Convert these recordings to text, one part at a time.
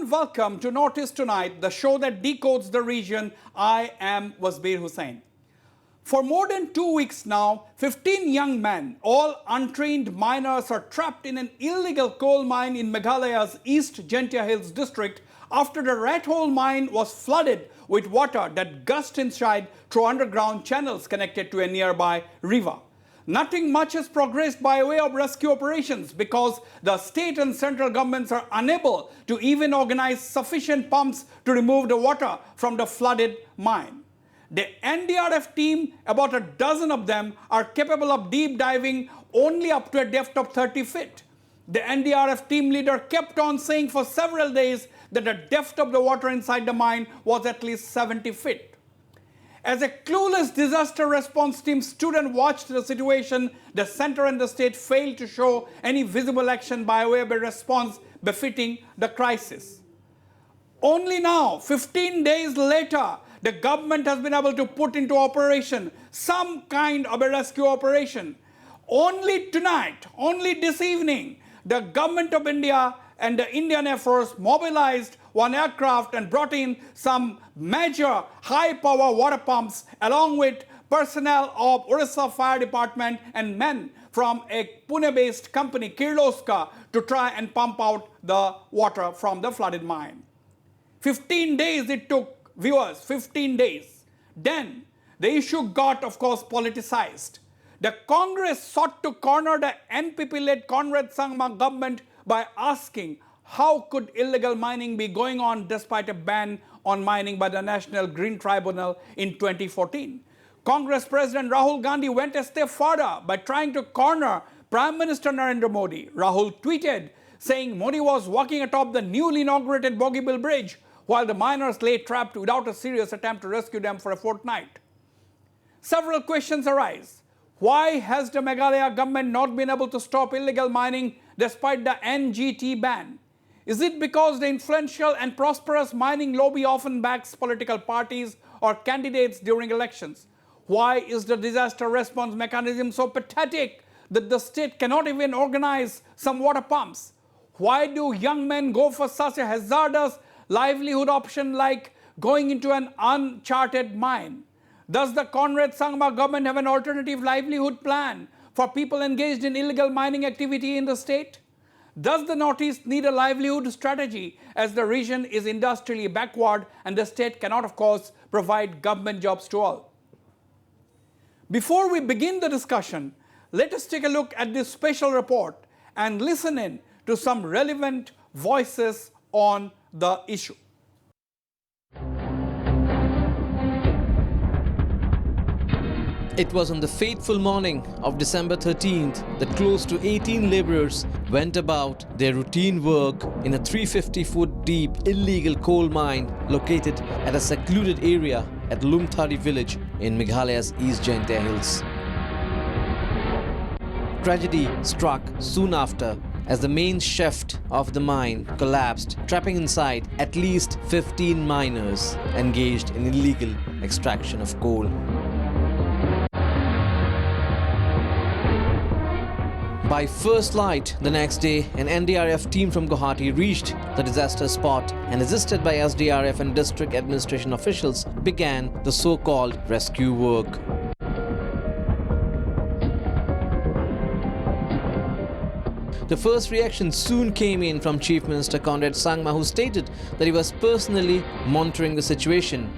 and welcome to Northeast Tonight, the show that decodes the region. I am Wasbir Hussain. For more than 2 weeks now, 15 young men, all untrained miners, are trapped in an illegal coal mine in Meghalaya's East Gentia Hills district after the rat hole mine was flooded with water that gushed inside through underground channels connected to a nearby river. Nothing much has progressed by way of rescue operations because the state and central governments are unable to even organize sufficient pumps to remove the water from the flooded mine. The NDRF team, about a dozen of them, are capable of deep diving only up to a depth of 30 feet. The NDRF team leader kept on saying for several days that the depth of the water inside the mine was at least 70 feet. As a clueless disaster response team stood and watched the situation, the center and the state failed to show any visible action by way of a response befitting the crisis. Only now, 15 days later, the government has been able to put into operation some kind of a rescue operation. Only tonight, only this evening, the government of India and the Indian Air Force mobilized one aircraft and brought in some major high-power water pumps along with personnel of Orissa Fire Department and men from a Pune-based company, Kirloskar, to try and pump out the water from the flooded mine. 15 days it took, viewers, 15 days. Then the issue got, of course, politicized. The Congress sought to corner the NPP-led Conrad Sangma government by asking how could illegal mining be going on despite a ban on mining by the National Green Tribunal in 2014. Congress President Rahul Gandhi went a step further by trying to corner Prime Minister Narendra Modi. Rahul tweeted saying Modi was walking atop the newly inaugurated Bogeybill Bridge while the miners lay trapped without a serious attempt to rescue them for a fortnight. Several questions arise. Why has the Meghalaya government not been able to stop illegal mining despite the NGT ban? Is it because the influential and prosperous mining lobby often backs political parties or candidates during elections? Why is the disaster response mechanism so pathetic that the state cannot even organize some water pumps? Why do young men go for such a hazardous livelihood option like going into an uncharted mine? Does the Conrad Sangma government have an alternative livelihood plan for people engaged in illegal mining activity in the state? Does the Northeast need a livelihood strategy as the region is industrially backward and the state cannot, of course, provide government jobs to all? Before we begin the discussion, let us take a look at this special report and listen in to some relevant voices on the issue. It was on the fateful morning of December 13th that close to 18 laborers went about their routine work in a 350-foot deep illegal coal mine located at a secluded area at Lumthari village in Meghalaya's East Gentia Hills. Tragedy struck soon after as the main shaft of the mine collapsed, trapping inside at least 15 miners engaged in illegal extraction of coal. By first light the next day, an NDRF team from Guwahati reached the disaster spot and, assisted by SDRF and district administration officials, began the so-called rescue work. The first reaction soon came in from Chief Minister Conrad Sangma, who stated that he was personally monitoring the situation.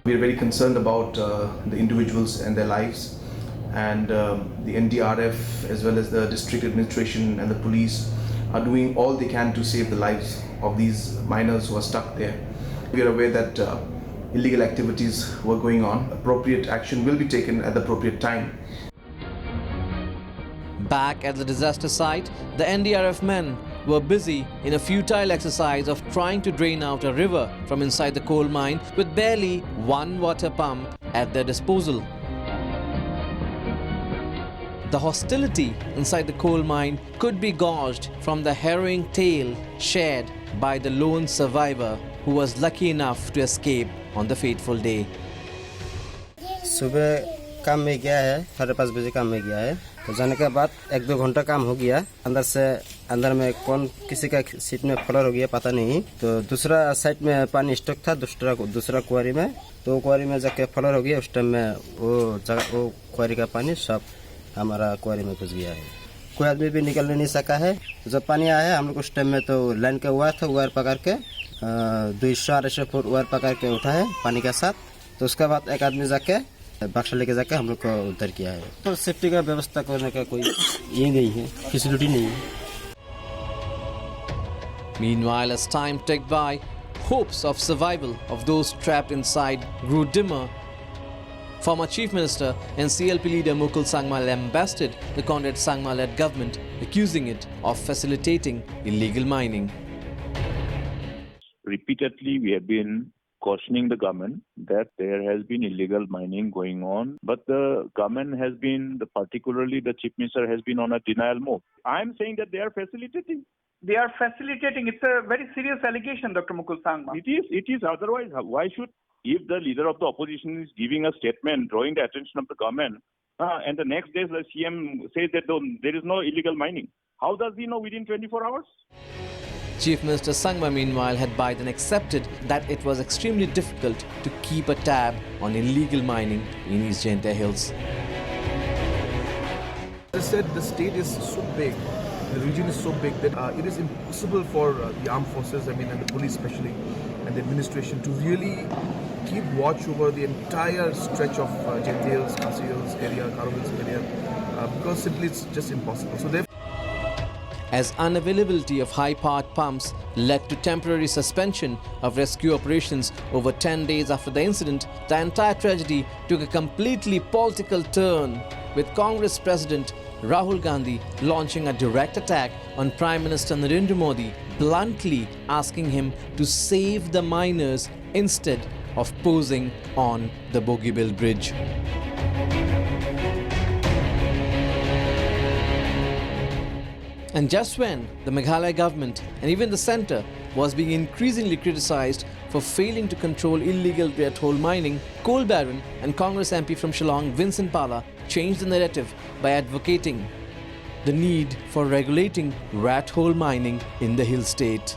We are very concerned about the individuals and their lives. And the NDRF as well as the district administration and the police are doing all they can to save the lives of these miners who are stuck there. We are aware that illegal activities were going on. Appropriate action will be taken at the appropriate time. Back at the disaster site, the NDRF men were busy in a futile exercise of trying to drain out a river from inside the coal mine with barely one water pump at their disposal. The hostility inside the coal mine could be gauged from the harrowing tale shared by the lone survivor who was lucky enough to escape on the fateful day. सुबह काम में गया है, 5:30 बजे काम में गया है, तो जाने के बाद 1-2 घंटा काम हो गया, अंदर से अंदर में कौन किसी का सीट में फ्लर हो गया पता नहीं। तो दूसरा साइड में पानी स्टॉक था दूसरा कुआरी में, तो कुआरी में जाके फ्लर हो गया। उस टाइम में वो कुआरी का पानी सब हमारा कुआरी में घुस गया है। कोई आदमी भी निकल नहीं सका है। जब पानी आया है हम लोग उस टाइम में तो लाइन का वायर था, वायर पकड़ के 200-250 फुट वायर पकड़ के उठा है पानी के साथ। तो उसके बाद एक आदमी जाके बक्सा लेके जाके हम लोग को उद्धार किया है। तो सेफ्टी का व्यवस्था करने का कोई ये नहीं है, फैसिलिटी नहीं है। Meanwhile, as time ticked by, hopes of survival of those trapped inside grew dimmer. Former Chief Minister and CLP leader Mukul Sangma lambasted the Conrad Sangma-led government, accusing it of facilitating illegal mining. Repeatedly, we have been cautioning the government that there has been illegal mining going on, but the government has been, particularly the Chief Minister, has been on a denial mode. I am saying that they are facilitating. They are facilitating. It's a very serious allegation, Dr. Mukul Sangma. It is. Otherwise, why should, if the leader of the opposition is giving a statement, drawing the attention of the government, and the next day the CM says that there is no illegal mining, how does he know within 24 hours? Chief Minister Sangma, meanwhile, had by then accepted that it was extremely difficult to keep a tab on illegal mining in East Jaintia Hills. As I said, the state is so big, the region is so big that it is impossible for the armed forces, and the police especially, and the administration to really keep watch over the entire stretch of Jaintia Hills, Khasi Hills area, Karo Hills area, because simply it's just impossible. So therefore, as unavailability of high-powered pumps led to temporary suspension of rescue operations over 10 days after the incident, the entire tragedy took a completely political turn, with Congress President Rahul Gandhi launching a direct attack on Prime Minister Narendra Modi, bluntly asking him to save the miners instead of posing on the Bogeybill Bridge. And just when the Meghalaya government and even the centre was being increasingly criticised for failing to control illegal rat hole mining, coal baron and Congress MP from Shillong, Vincent Pala, changed the narrative by advocating the need for regulating rat hole mining in the hill state.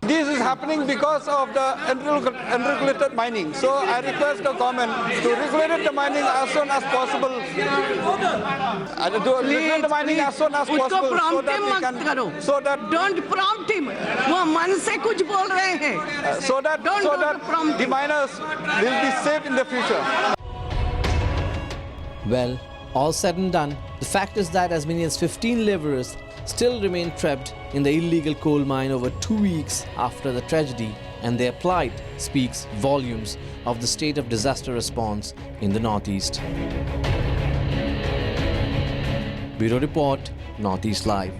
This is happening because of the unregulated mining. So I request the government to regulate the mining as soon as possible. To regulate the mining as soon as possible so that we can. So that don't prompt him. वो मन से कुछ बोल रहे हैं. So that the miners will be safe in the future. Well, all said and done, the fact is that as many as 15 labourers still remain trapped in the illegal coal mine over 2 weeks after the tragedy, and their plight speaks volumes of the state of disaster response in the Northeast. Bureau Report, Northeast Live.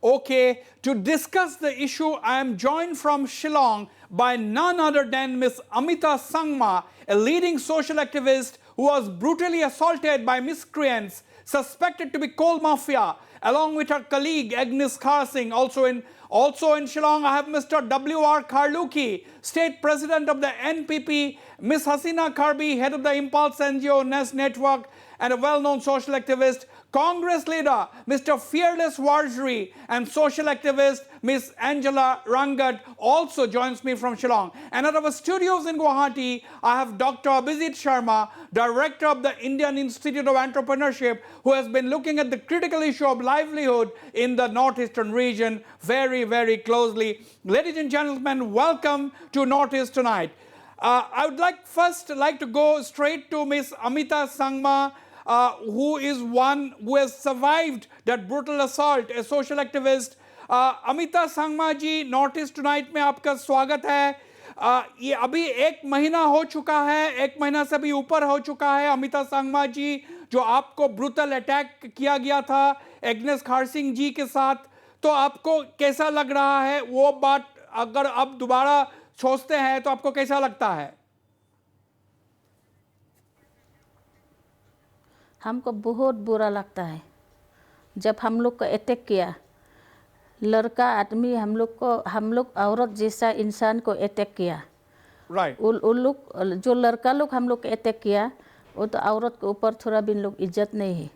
Okay, to discuss the issue, I am joined from Shillong by none other than Ms. Amita Sangma, a leading social activist who was brutally assaulted by miscreants suspected to be coal mafia, along with her colleague Agnes Kharsing. Also in Shillong, I have Mr. W.R. Karluki, State President of the NPP, Ms. Hasina Karbi, head of the Impulse NGO Nest Network, and a well-known social activist, Congress leader Mr. Fearless Warjri, and social activist Ms. Angela Rangat also joins me from Shillong. And out of our studios in Guwahati, I have Dr. Abhijit Sharma, Director of the Indian Institute of Entrepreneurship, who has been looking at the critical issue of livelihood in the northeastern region very, very closely. Ladies and gentlemen, welcome to Northeast Tonight. I would first like to go straight to Ms. Amita Sangma, who is one who has survived that brutal assault, a social activist. Amita Sangma ji, Northeast Tonight में आपका स्वागत है. ये अभी 1 महीना हो चुका है, 1 महीना से भी ऊपर हो चुका है अमिता सांगमा जी, जो आपको ब्रूटल अटैक किया गया था एग्नेस खारसिंग जी के साथ. तो आपको कैसा लग रहा है वो बात, अगर आप दोबारा सोचते हैं तो आपको कैसा लगता है? हमको बहुत बुरा लगता है जब हम लोग को अटैक किया. लड़का आदमी हम लोग औरत जैसा इंसान को अटैक किया. राइट. उन लोग जो लड़का लोग हम लोग को अटैक किया वो तो औरत के ऊपर थोड़ा भी इन लोग इज्जत नहीं है।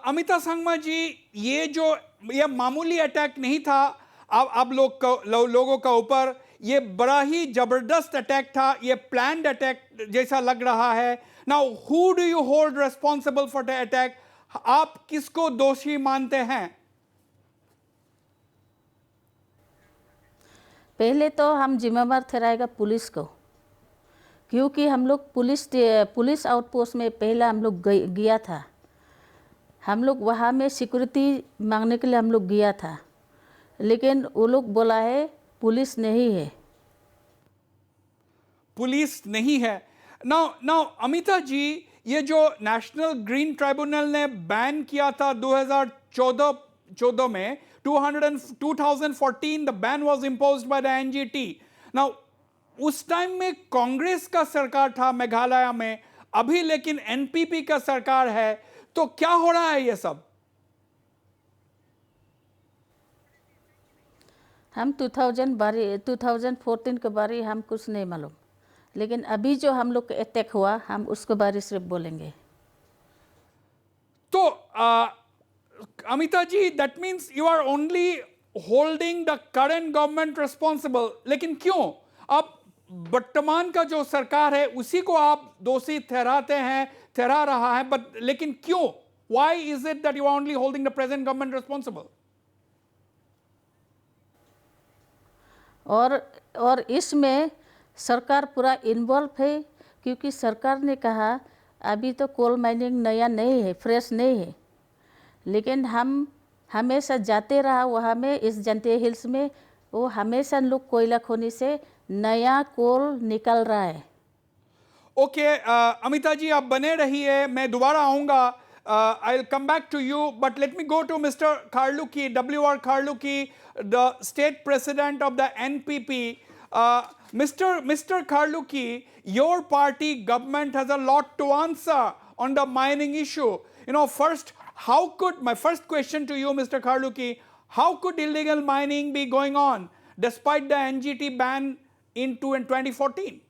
अमिता संगमा जी, ये मामूली अटैक नहीं था अब लोगों का ऊपर, ये बड़ा ही जबरदस्त अटैक था, ये प्लान्ड अटैक जैसा लग रहा है। Now who do you hold responsible for the attack? आप किसको दोषी मानते हैं? पहले तो हम जिम्मेवार ठहराएगा पुलिस को, क्योंकि हम लोग पुलिस आउटपोस्ट में पहला हम लोग गया था। हम लोग वहाँ में सिक्योरिटी मांगने के लिए हम लोग गया था, लेकिन वो लोग बोला है पुलिस नहीं है। पुलिस नहीं है। नाउ अमिता जी, ये जो नेशनल ग्रीन ट्राइब्यूनल ने बैन किया था 2014 में, 2014 the ban was imposed by the NGT. Now उस टाइम में कांग्रेस का सरकार था मेघालय में, अभी लेकिन एनपीपी का सरकार है, तो क्या हो रहा है ये सब? हम 2014 के बारे हम कुछ नहीं मालूम, लेकिन अभी जो हम लोग अटैक हुआ हम उसके बारे सिर्फ बोलेंगे। तो Amita ji, that means you are only holding the current government responsible, लेकिन क्यों? अब वर्तमान का जो सरकार है उसी को आप दोषी ठहरा रहा है, बट लेकिन क्यों? Why is it that you are only holding the present government responsible? और इसमें सरकार पूरा इन्वॉल्व है, क्योंकि सरकार ने कहा अभी तो कोल माइनिंग नया नहीं है, फ्रेश नहीं है, लेकिन हम हमेशा जाते रहा वहाँ में, इस जंतिया हिल्स में वो हमेशा लोग कोयला खोने से नया कोल निकल रहा है। ओके, अमिता जी आप बने रहिए, मैं दोबारा आऊँगा। I will come back to you, but let me go to mister Kharluki, WR Kharluki, the state president of the NPP. Mr. Kharluki, your party government has a lot to answer on the mining issue. You know, my first question to you, Mr. Kharluki, how could illegal mining be going on despite the NGT ban in 2014?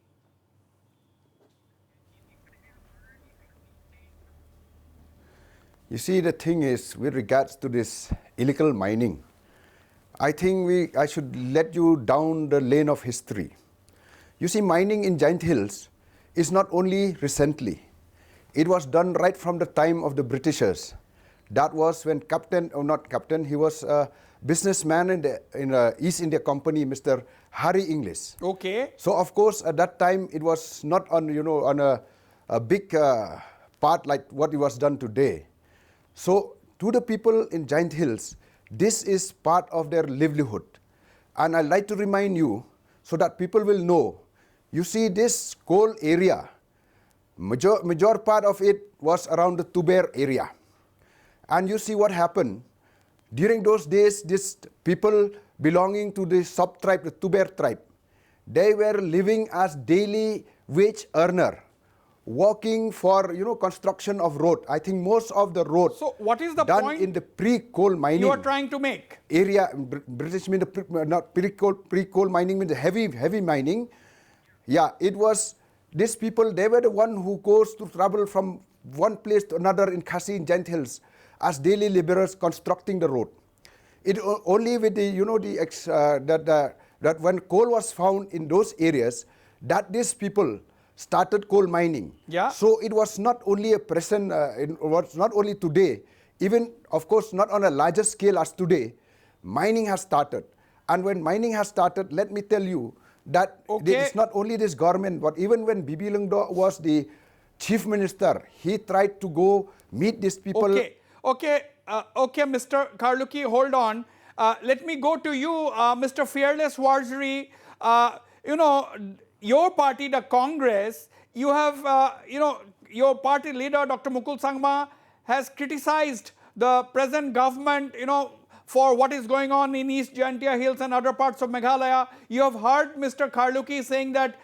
You see, the thing is, with regards to this illegal mining, I think I should let you down the lane of history. You see, mining in Giant Hills is not only recently. It was done right from the time of the Britishers. That was when he was a businessman in the East India Company, Mr. Harry Inglis. Okay. So of course, at that time, it was not on a big part like what it was done today. So to the people in Giant Hills, this is part of their livelihood. And I'd like to remind you so that people will know. You see, this coal area, major part of it was around the Tuber area. And you see what happened. During those days, these people belonging to the sub-tribe, the Tuber tribe, they were living as daily wage earner, working for construction of road. I think most of the roads So what is the done point in the pre-coal mining you are trying to make? area. British mean not pre-coal mining means heavy mining. Yeah, it was these people. They were the one who goes to travel from one place to another in Khasi in Giant Hills as daily laborers constructing the road. It only with the that when coal was found in those areas that these people started coal mining. Yeah. So it was not only a present, it was not only today, even of course not on a larger scale as today, mining has started. And when mining has started, let me tell you that it's not only this government, but even when Bibi Lungdo was the chief minister, he tried to go meet these people. Okay, Mr. Kharluki, hold on. Let me go to you, Mr. Fearless Warzri. Your party, the Congress, you have, your party leader, Dr. Mukul Sangma, has criticized the present government, for what is going on in East Jantia Hills and other parts of Meghalaya. You have heard Mr. Kharluki saying that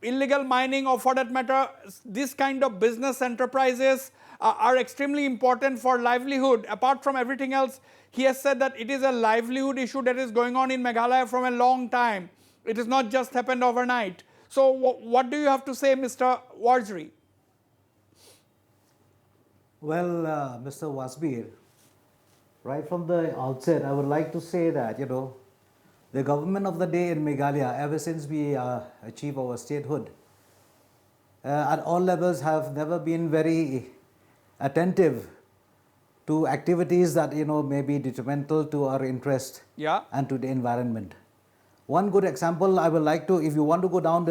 illegal mining, or for that matter, this kind of business enterprises are extremely important for livelihood. Apart from everything else, he has said that it is a livelihood issue that is going on in Meghalaya from a long time. It has not just happened overnight. So what do you have to say, Mr. Warzri? Well, Mr. Wasbir, right from the outset, I would like to say that, the government of the day in Meghalaya, ever since we achieved our statehood, at all levels have never been very attentive to activities that, may be detrimental to our interest and to the environment. One good example I would like to, if you want to go down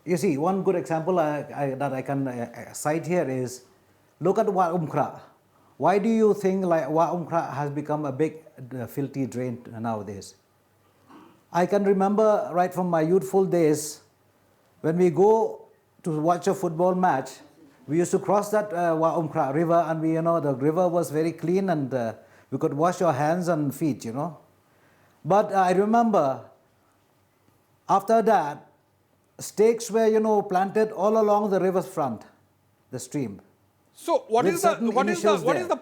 you see, one good example that I can cite here is, look at Wa Umkhra. Why do you think Wa Umkhra has become a big filthy drain nowadays? I can remember right from my youthful days, when we go to watch a football match, we used to cross that Wa Umkhra river, and the river was very clean, and we could wash our hands and feet, But I remember after that, stakes were, planted all along the river's front, the stream. So what is the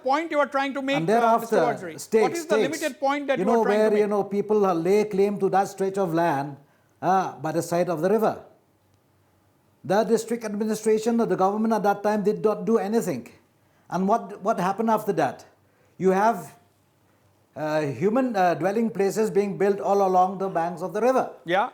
point you are trying to make, and thereafter, Mr. Waziri? What is the limited point that you are trying to make? Where people lay claim to that stretch of land by the side of the river. The district administration or the government at that time did not do anything. And what happened after that? You have human dwelling places being built all along the banks of the river. Yeah.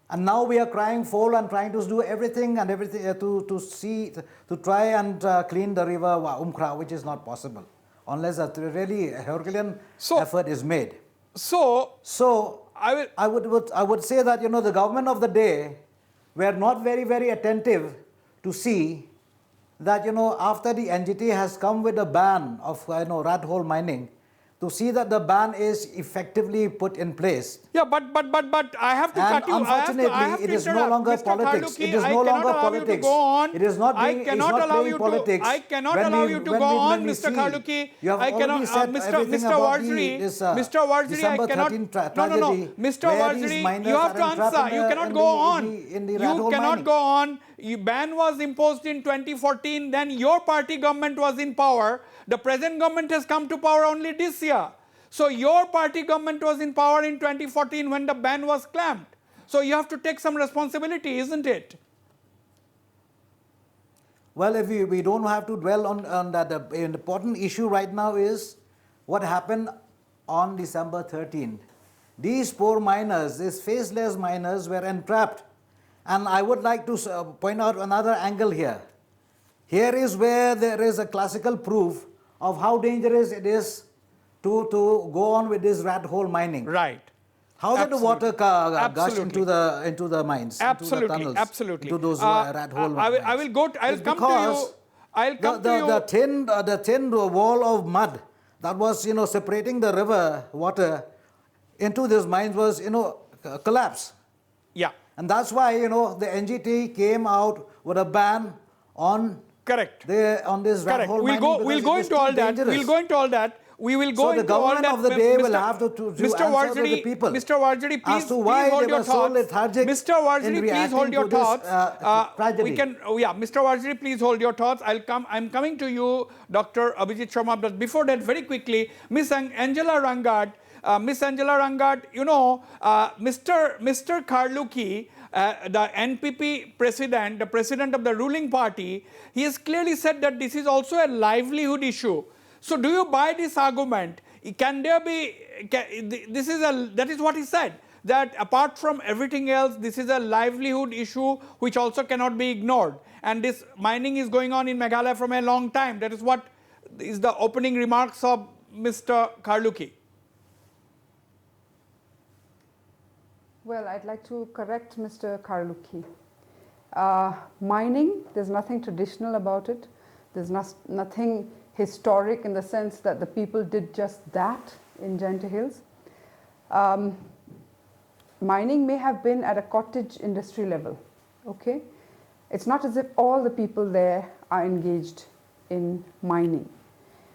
And now we are crying foul and trying to do everything to try and clean the river Umkhra, which is not possible unless a really Herculean effort is made. So I would say that the government of the day were not very attentive to see that after the NGT has come with a ban of rat hole mining, to see that the ban is effectively put in place. Yeah, but I have to cut you. Unfortunately, it is no longer politics. It is no longer politics. It is not playing politics. I cannot allow you to go on, Mr. Khaluki. You have already said everything about this December 13 tragedy. Mr. Waziri, you have to answer. You cannot go on. You cannot go on. Ban was imposed in 2014. Then your party government was in power. The present government has come to power only this year. So your party government was in power in 2014 when the ban was clamped. So you have to take some responsibility, isn't it? Well, if we don't have to dwell on that, the important issue right now is what happened on December 13th. These poor miners, these faceless miners, were entrapped. And I would like to point out another angle here. Here is where there is a classical proof of how dangerous it is to go on with this rat hole mining. Right. How did the water gush into the mines, into the tunnels, into those rat hole mines? I'll come to you. The thin wall of mud that was separating the river water into these mines was collapsed. Yeah. And that's why the NGT came out with a ban on this rat hole mining. We'll go into all that. We'll go into all that. We will go into all that. So the government of the day will have to answer to the people. Mr. Waziri, please hold your thoughts. Mr. Waziri, please hold your thoughts. Mr. Waziri, please hold your thoughts. I'm coming to you, Dr. Abhijit Sharma. But before that, very quickly, Miss Angela Rangat, Mr. Khaluki, the NPP president, the president of the ruling party, he has clearly said that this is also a livelihood issue. So do you buy this argument? That is what he said, that apart from everything else, this is a livelihood issue which also cannot be ignored. And this mining is going on in Meghalaya from a long time. That is what is the opening remarks of Mr. Khaluki. Well, I'd like to correct Mr. Khaluki. Mining, there's nothing traditional about it. There's nothing historic in the sense that the people did just that in Giant Hills. Mining may have been at a cottage industry level, okay? It's not as if all the people there are engaged in mining.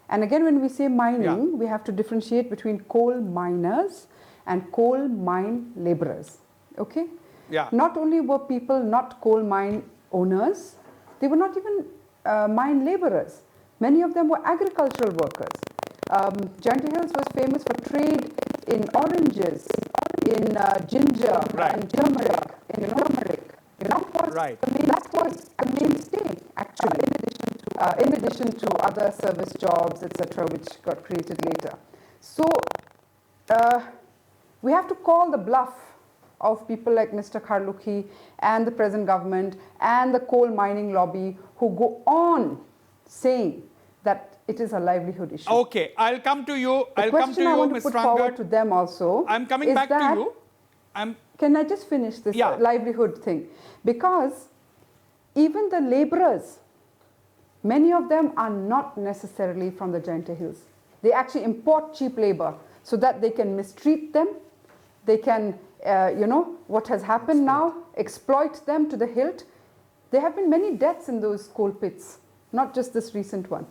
And again, when we say mining, we have to differentiate between coal miners and coal mine laborers, okay? Yeah. Not only were people not coal mine owners, they were not even mine laborers. Many of them were agricultural workers. Giant Hills was famous for trade in oranges, in ginger, and turmeric. That was the mainstay, actually, in addition to other service jobs, etc., which got created later. So we have to call the bluff of people like Mr. Kharlukhi and the present government and the coal mining lobby who go on saying that it is a livelihood issue. Okay, I'll come to you. The question I want to put forward to them also. I'm coming back to you. Can I just finish this livelihood thing? Because even the laborers, many of them are not necessarily from the Jaintia Hills. They actually import cheap labor so that they can mistreat them. They can, you know, what has happened now, exploit them to the hilt. There have been many deaths in those coal pits, not just this recent one.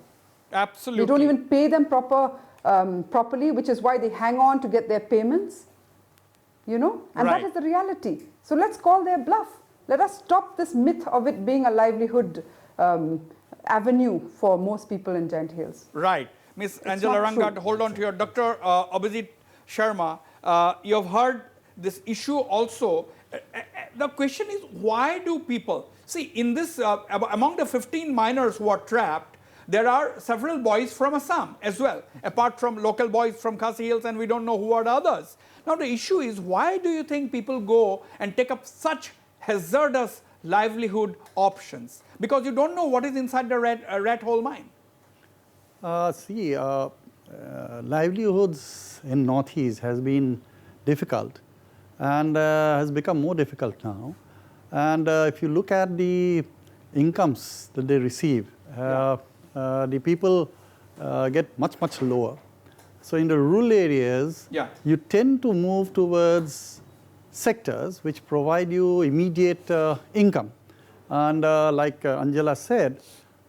Absolutely. They don't even pay them properly, which is why they hang on to get their payments. You know, and that is the reality. So let's call their bluff. Let us stop this myth of it being a livelihood avenue for most people in Jaintia Hills. Right. Ms. Angela Rangat, hold on to your Dr. Abhijit Sharma. You have heard this issue also. The question is, why do people, see, in this, among the 15 miners who are trapped, there are several boys from Assam as well, apart from local boys from Khasi Hills, and we don't know who are the others. Now the issue is, why do you think people go and take up such hazardous livelihood options? Because you don't know what is inside the rat hole mine. Livelihoods in Northeast has been difficult and has become more difficult now. And if you look at the incomes that they receive, the people get much lower. So in the rural areas, you tend to move towards sectors which provide you immediate income. And like Angela said,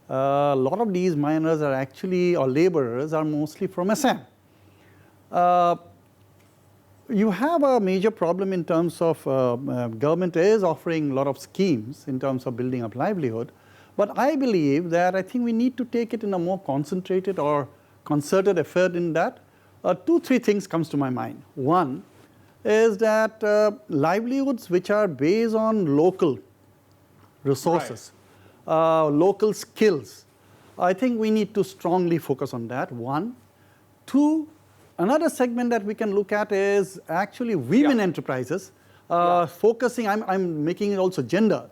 a lot of these miners are actually, or laborers are mostly from Assam. You have a major problem in terms of government is offering a lot of schemes in terms of building up livelihood. But I believe that I think we need to take it in a more concentrated or concerted effort in that. 2-3 things comes to my mind. One is that livelihoods which are based on local resources, local skills, I think we need to strongly focus on that, one. Two, another segment that we can look at is actually women enterprises, focusing, I'm making it also gender,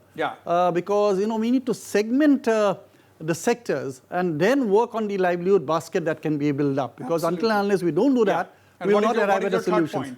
because, you know, we need to segment the sectors and then work on the livelihood basket that can be built up, because until and unless we don't do that, we will not arrive at a solution.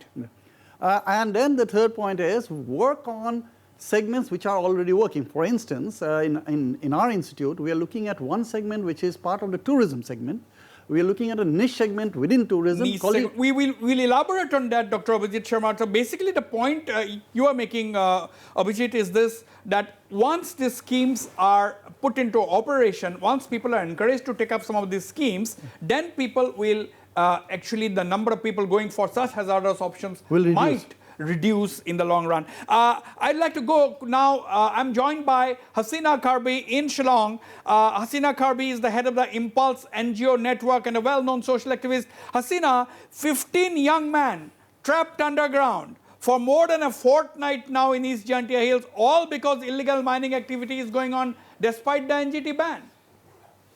And then the third point is work on segments which are already working. For instance, in our institute, we are looking at one segment which is part of the tourism segment. We are looking at a niche segment within tourism. We'll elaborate on that, Dr. Abhijit Sharma. So basically the point you are making, Abhijit, is this, that once these schemes are put into operation, once people are encouraged to take up some of these schemes, then people will, actually the number of people going for such hazardous options might reduce in the long run. I'd like to go now. I'm joined by Hasina Karbi in Shillong. Hasina Karbi is the head of the Impulse NGO network and a well-known social activist. Hasina, 15 young men trapped underground for more than a fortnight now in East Jaintia Hills, all because illegal mining activity is going on despite the NGT ban.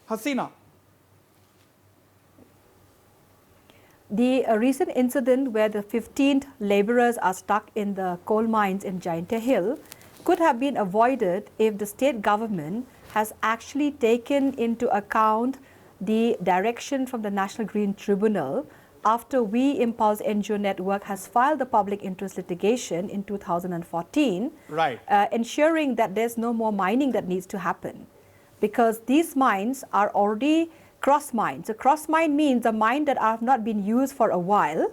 Hasina. The recent incident where the 15 laborers are stuck in the coal mines in Jaintia Hill could have been avoided if the state government has actually taken into account the direction from the National Green Tribunal after we, Impulse NGO Network, has filed the public interest litigation in 2014, ensuring that there's no more mining that needs to happen. Because these mines are already cross mines. A cross mine means a mine that have not been used for a while,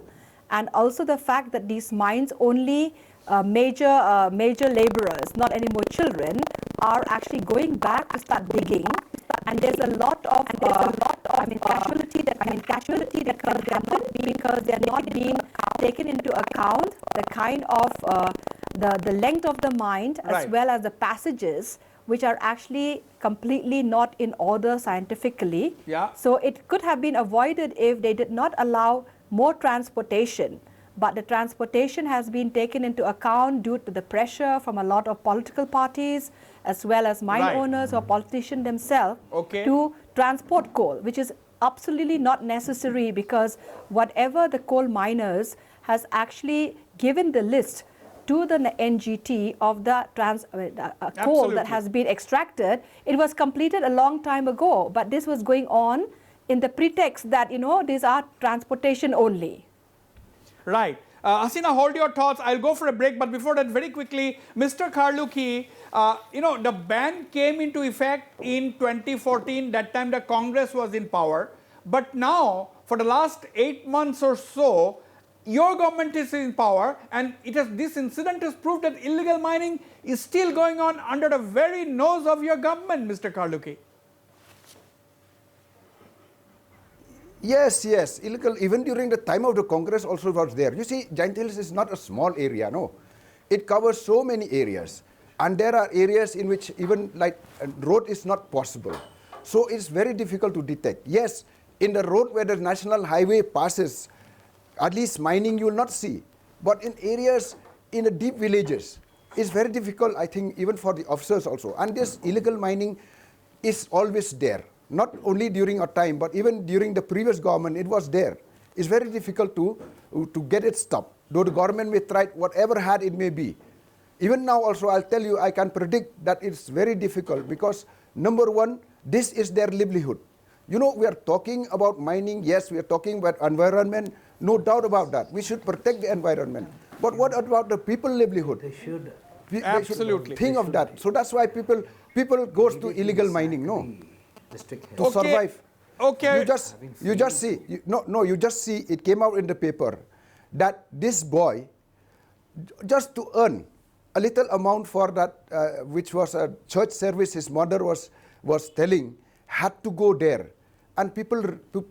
and also the fact that these mines only major laborers, not any more children, are actually going back to start digging, and there's a lot of casualty that can happen because they're not being taken into account the kind of the length of the mine as well as the passages, which are actually completely not in order scientifically. So it could have been avoided if they did not allow more transportation. But the transportation has been taken into account due to the pressure from a lot of political parties as well as mine Right. owners or politicians themselves Okay. to transport coal, which is absolutely not necessary, because whatever the coal miners has actually given the list to the NGT of the coal that Absolutely. has been extracted, it was completed a long time ago. But this was going on in the pretext that, these are transportation only. Right. Hasina, hold your thoughts. I'll go for a break, but before that, very quickly, Mr. Karluki, the ban came into effect in 2014. That time the Congress was in power. But now, for the last 8 months or so, your government is in power, and this incident has proved that illegal mining is still going on under the very nose of your government, Mr. Karluki. Yes, yes, illegal, even during the time of the Congress also was there. You see, Giant Hills is not a small area, no. It covers so many areas. And there are areas in which even like a road is not possible. So it's very difficult to detect. Yes, in the road where the national highway passes, at least mining you will not see. But in areas in the deep villages, it's very difficult, I think, even for the officers also. And this illegal mining is always there. Not only during our time, but even during the previous government, it was there. It's very difficult to get it stopped. Though the government may try whatever hard it may be. Even now also, I'll tell you, I can predict that it's very difficult because, number one, this is their livelihood. We are talking about mining. Yes, we are talking about environment. No doubt about that. We should protect the environment. But what about the people's livelihood? They should. Absolutely. Think of that. So that's why people goes to illegal mining, no? To survive. Okay. You just see. You just see. It came out in the paper that this boy, just to earn a little amount for that, which was a church service, his mother was telling, had to go there, and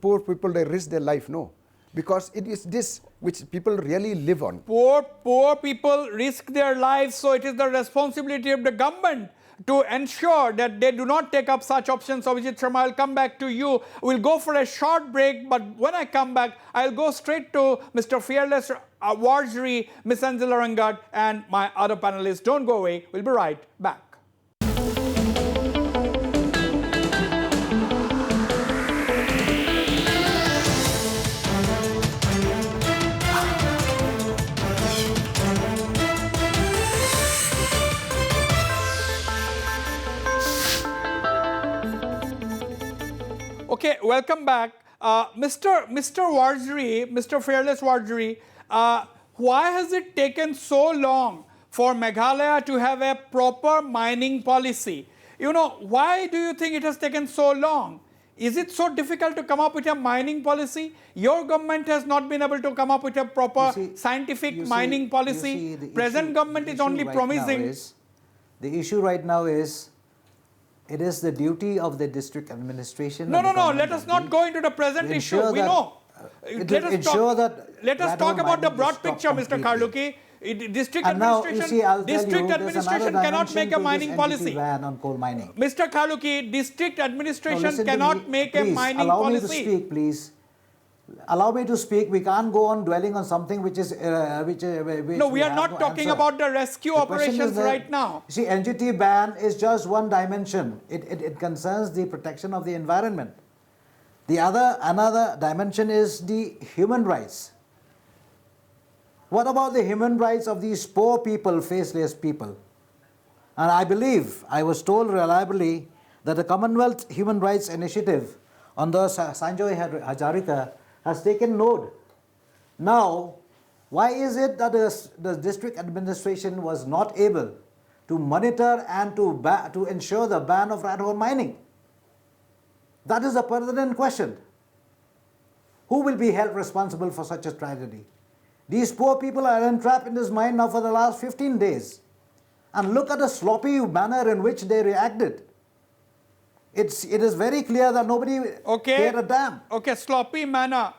poor people, they risk their life, no, because it is this which people really live on. Poor people risk their lives, so it is the responsibility of the government to ensure that they do not take up such options. So, Vijit Sharma, I'll come back to you. We'll go for a short break, but when I come back, I'll go straight to Mr. Fearless Warjri, Ms. Angela Rangat, and my other panelists. Don't go away. We'll be right back. Okay, welcome back. Mr. Warjri, Mr. Fearless Warjri, why has it taken so long for Meghalaya to have a proper mining policy? Why do you think it has taken so long? Is it so difficult to come up with a mining policy? Your government has not been able to come up with a proper scientific mining policy. Present government is only promising. The issue right now is, it is the duty of the district administration. No. Let us not go into the present issue. We know. Let us talk about the broad picture, Mr. Karluki. District administration cannot make a mining policy. On coal mining. Mr. Karluki, district administration cannot make a mining policy. Allow me policy. to speak, please. Allow me to speak. We can't go on dwelling on something which is no, we are not talking about the rescue operations right now. See, NGT ban is just one dimension. It concerns the protection of the environment. Another dimension is the human rights. What about the human rights of these poor people, faceless people? And I was told reliably that the Commonwealth Human Rights Initiative under Sanjoy Hazarika has taken note. Now, why is it that the district administration was not able to monitor and to ensure the ban of rat hole mining? That is a pertinent question. Who will be held responsible for such a tragedy? These poor people are entrapped in this mine now for the last 15 days. And look at the sloppy manner in which they reacted. It is very clear that nobody cared a damn. Okay, sloppy manner.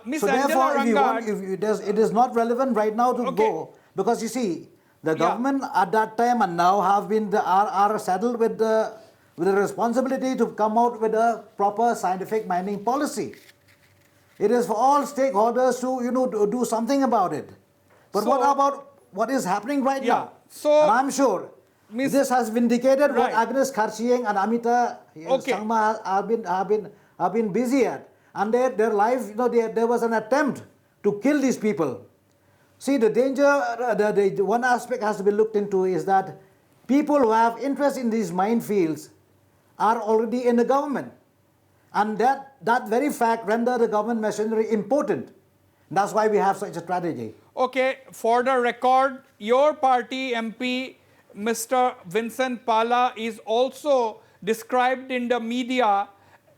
Ms. So Angela therefore, it is not relevant right now to go, because you see, the government at that time and now have been are saddled with the responsibility to come out with a proper scientific mining policy. It is for all stakeholders to do something about it. But what about what is happening right now? So, and I'm sure This has vindicated what Right. Agnes Kharshieng and Amita Okay. Sangma have been busy at. And their life, there was an attempt to kill these people. See, the danger, the one aspect has to be looked into is that people who have interest in these minefields are already in the government. And that very fact renders the government machinery important. That's why we have such a strategy. Okay, for the record, your party MP, Mr. Vincent Pala, is also described in the media,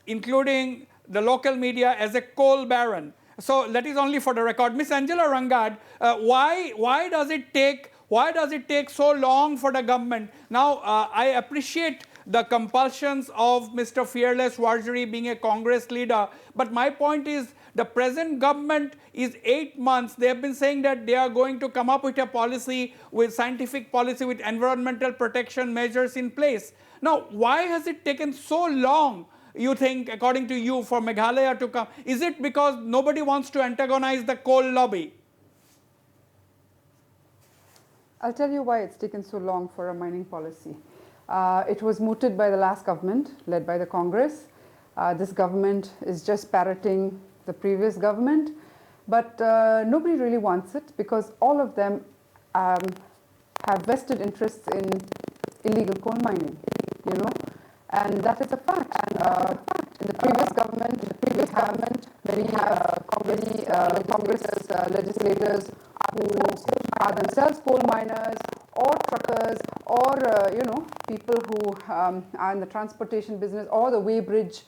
including the local media, as a coal baron. So that is only for the record. Miss Angela Rangad, why does it take so long for the government? Now, I appreciate the compulsions of Mr. Fearless Warjari being a Congress leader, but my point is the present government is 8 months. They have been saying that they are going to come up with a policy, with scientific policy, with environmental protection measures in place. Now, why has it taken so long, you think, according to you, for Meghalaya to come? Is it because nobody wants to antagonize the coal lobby? I'll tell you why it's taken so long for a mining policy. It was mooted by the last government, led by the Congress. This government is just parroting the previous government, but nobody really wants it because all of them have vested interests in illegal coal mining, and that is a fact. And in the previous government, we have Congress legislators who are themselves coal miners or truckers or people who are in the transportation business or the weighbridge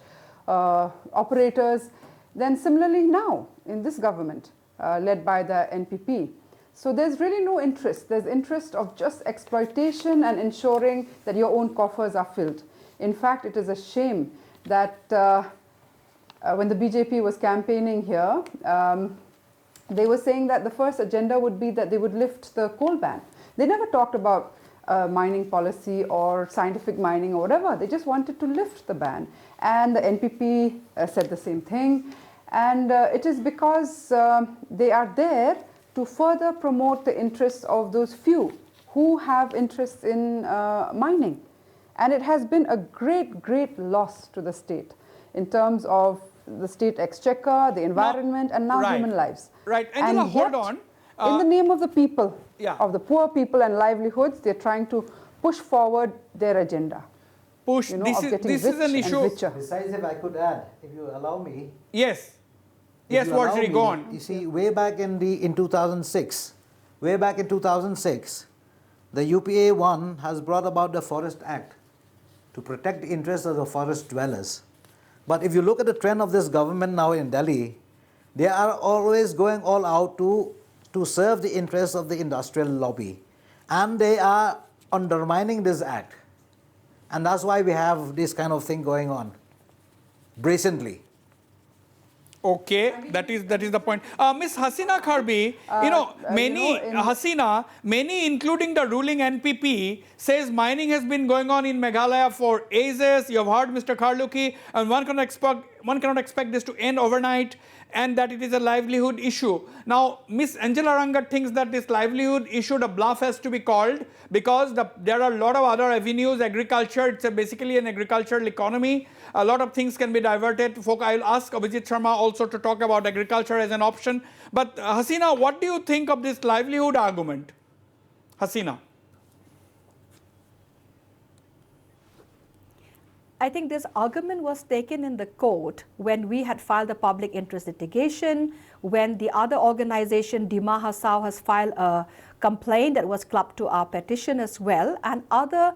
operators. Then similarly now in this government led by the NPP. So there's really no interest. There's interest of just exploitation and ensuring that your own coffers are filled. In fact, it is a shame that when the BJP was campaigning here, they were saying that the first agenda would be that they would lift the coal ban. They never talked about mining policy or scientific mining or whatever. They just wanted to lift the ban. And the NPP said the same thing. And it is because they are there to further promote the interests of those few who have interests in mining. And it has been a great, great loss to the state in terms of the state exchequer, the environment, and now human lives. Right. Angela, and yet, hold on. In the name of the people, of the poor people and livelihoods, they're trying to push forward their agenda. This is an issue. Besides, if I could add, if you allow me. Yes. Yes, Warjari, go on. You see, way back in 2006, the UPA 1 has brought about the Forest Act to protect the interests of the forest dwellers. But if you look at the trend of this government now in Delhi, they are always going all out to serve the interests of the industrial lobby. And they are undermining this act. And that's why we have this kind of thing going on, brazenly. Okay, that is the point. Miss Hasina Kharbi, many including the ruling NPP says mining has been going on in Meghalaya for ages. You have heard Mr. Kharluki, and one cannot expect this to end overnight, and that it is a livelihood issue. Now, Miss Angela Rangat thinks that this livelihood issue, the bluff has to be called because there are a lot of other avenues. Agriculture, it's basically an agricultural economy. A lot of things can be diverted. I'll ask Abhijit Sharma also to talk about agriculture as an option. But Hasina, what do you think of this livelihood argument? Hasina. I think this argument was taken in the court when we had filed a public interest litigation, when the other organization, Dima Hasau, has filed a complaint that was clubbed to our petition as well, and other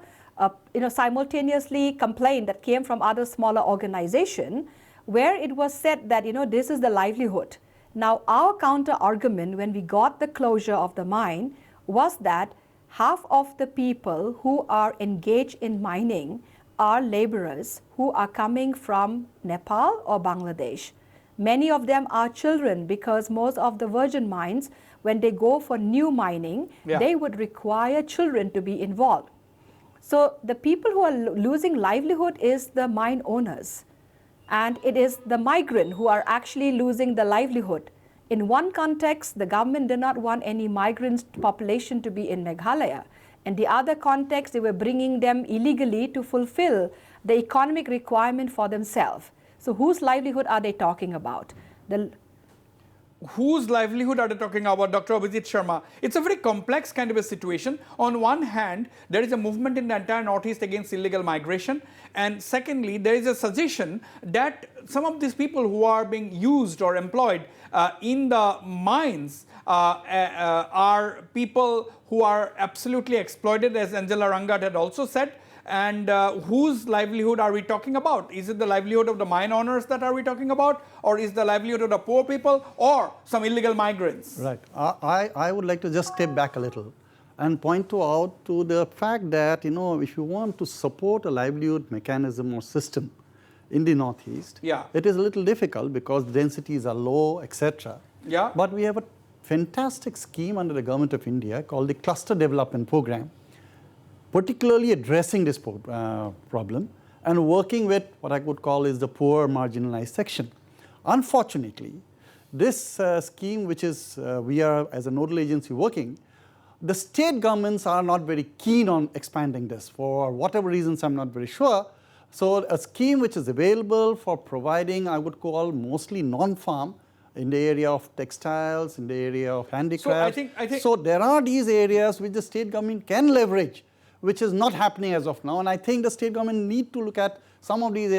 simultaneously complaint that came from other smaller organization, where it was said that, this is the livelihood. Now, our counter argument when we got the closure of the mine was that half of the people who are engaged in mining are laborers who are coming from Nepal or Bangladesh. Many of them are children because most of the virgin mines, when they go for new mining, they would require children to be involved. So the people who are losing livelihood is the mine owners, and it is the migrant who are actually losing the livelihood. In one context, the government did not want any migrant population to be in Meghalaya. In the other context, they were bringing them illegally to fulfill the economic requirement for themselves. So whose livelihood are they talking about? Whose livelihood are they talking about, Dr. Abhijit Sharma? It's a very complex kind of a situation. On one hand, there is a movement in the entire Northeast against illegal migration. And secondly, there is a suggestion that some of these people who are being used or employed in the mines are people who are absolutely exploited, as Angela Rangat had also said. And whose livelihood are we talking about? Is it the livelihood of the mine owners that are we talking about? Or is the livelihood of the poor people or some illegal migrants? Right. I would like to just step back a little and point out to the fact that, if you want to support a livelihood mechanism or system in the Northeast, it is a little difficult because densities are low, etc. Yeah. But we have a fantastic scheme under the Government of India called the Cluster Development Program, particularly addressing this problem and working with what I would call is the poor marginalized section. Unfortunately, this scheme, which is we are as a nodal agency working, the state governments are not very keen on expanding this for whatever reasons, I'm not very sure. So a scheme which is available for providing, I would call mostly non-farm in the area of textiles, in the area of handicrafts. So there are these areas which the state government can leverage, which is not happening as of now, and I think the state government need to look at some of these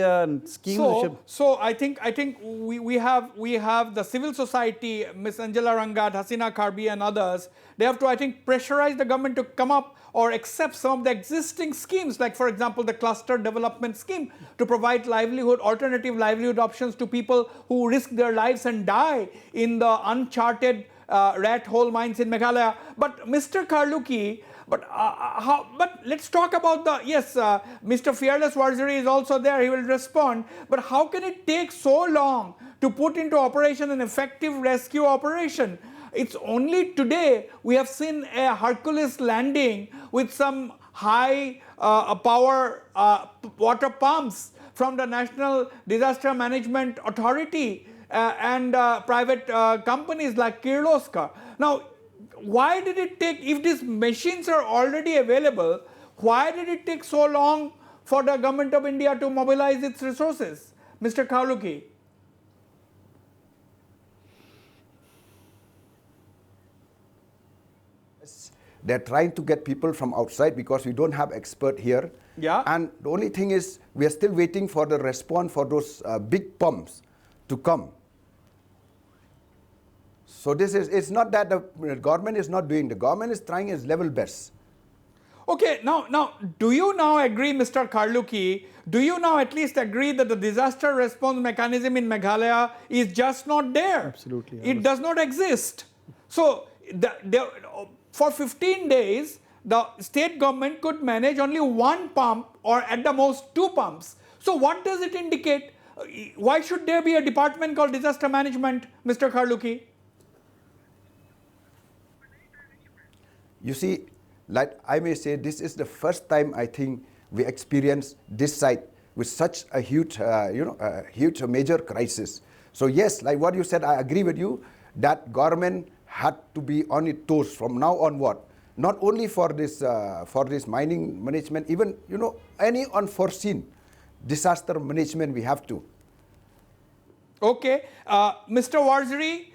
schemes. So I think we have the civil society, Ms. Angela Rangat, Hasina Karbi and others. They have to, I think, pressurize the government to come up or accept some of the existing schemes, like for example the cluster development scheme, to provide alternative livelihood options to people who risk their lives and die in the uncharted rat hole mines in Meghalaya. But Mr. Karluki, but let's talk about Mr. Fearless Warziri is also there, he will respond. But how can it take so long to put into operation an effective rescue operation? It's only today we have seen a Hercules landing with some high power water pumps from the National Disaster Management Authority and private companies like Kirloskar. Now, why did it take, if these machines are already available, why did it take so long for the Government of India to mobilize its resources? Mr. Karluki. They're trying to get people from outside because we don't have expert here. Yeah. And the only thing is we are still waiting for the response for those big pumps to come. So it's not that the government is not doing, the government is trying its level best. Okay, now, do you now agree, Mr. Karluki, do you now at least agree that the disaster response mechanism in Meghalaya is just not there? Absolutely. It does not exist. So, for 15 days, the state government could manage only one pump or at the most two pumps. So, what does it indicate? Why should there be a department called disaster management, Mr. Karluki? You see, like I may say, this is the first time I think we experience this site with such a huge, major crisis. So yes, like what you said, I agree with you that government had to be on its toes from now onward. Not only for this mining management, even any unforeseen disaster management we have to. Okay, Mr. Warziri,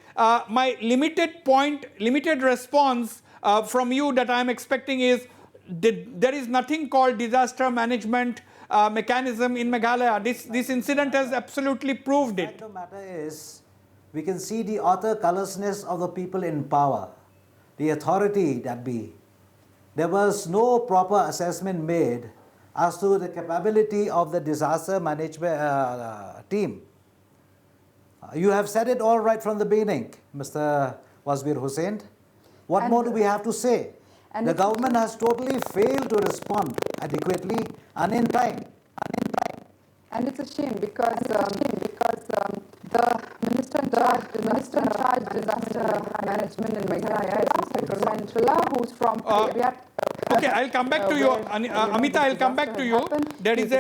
my limited response from you that I am expecting is there is nothing called disaster management mechanism in Meghalaya. This incident has absolutely proved it. The matter is, we can see the utter callousness of the people in power, the authority that be. There was no proper assessment made as to the capability of the disaster management team. You have said it all right from the beginning, Mr. Wasbir Hussain. What more do we have to say? The government has totally failed to respond adequately and in time. And it's a shame because the minister in charge disaster management in Meghalaya is Mr. Gurmantula, who's from Okay, I'll come back to you, Amita. I'll come back to you. There is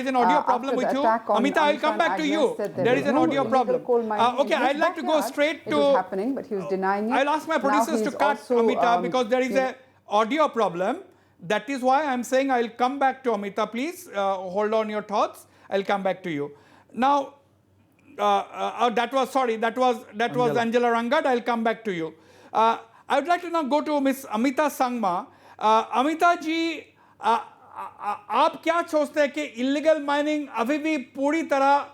an audio problem with you. Amita, I'll come back to you. There is an audio problem. Okay, I'd like to go straight to. It was happening, but he was denying it. I'll ask my producers to cut Amita because there is audio problem. That is why I'm saying I'll come back to Amita. Please hold on your thoughts. I'll come back to you. Now, that was Angela Rangad. I'll come back to you. I would like to now go to Miss Amita Sangma. Amita ji, आप क्या सोचते हैं कि illegal mining अभी भी पूरी तरह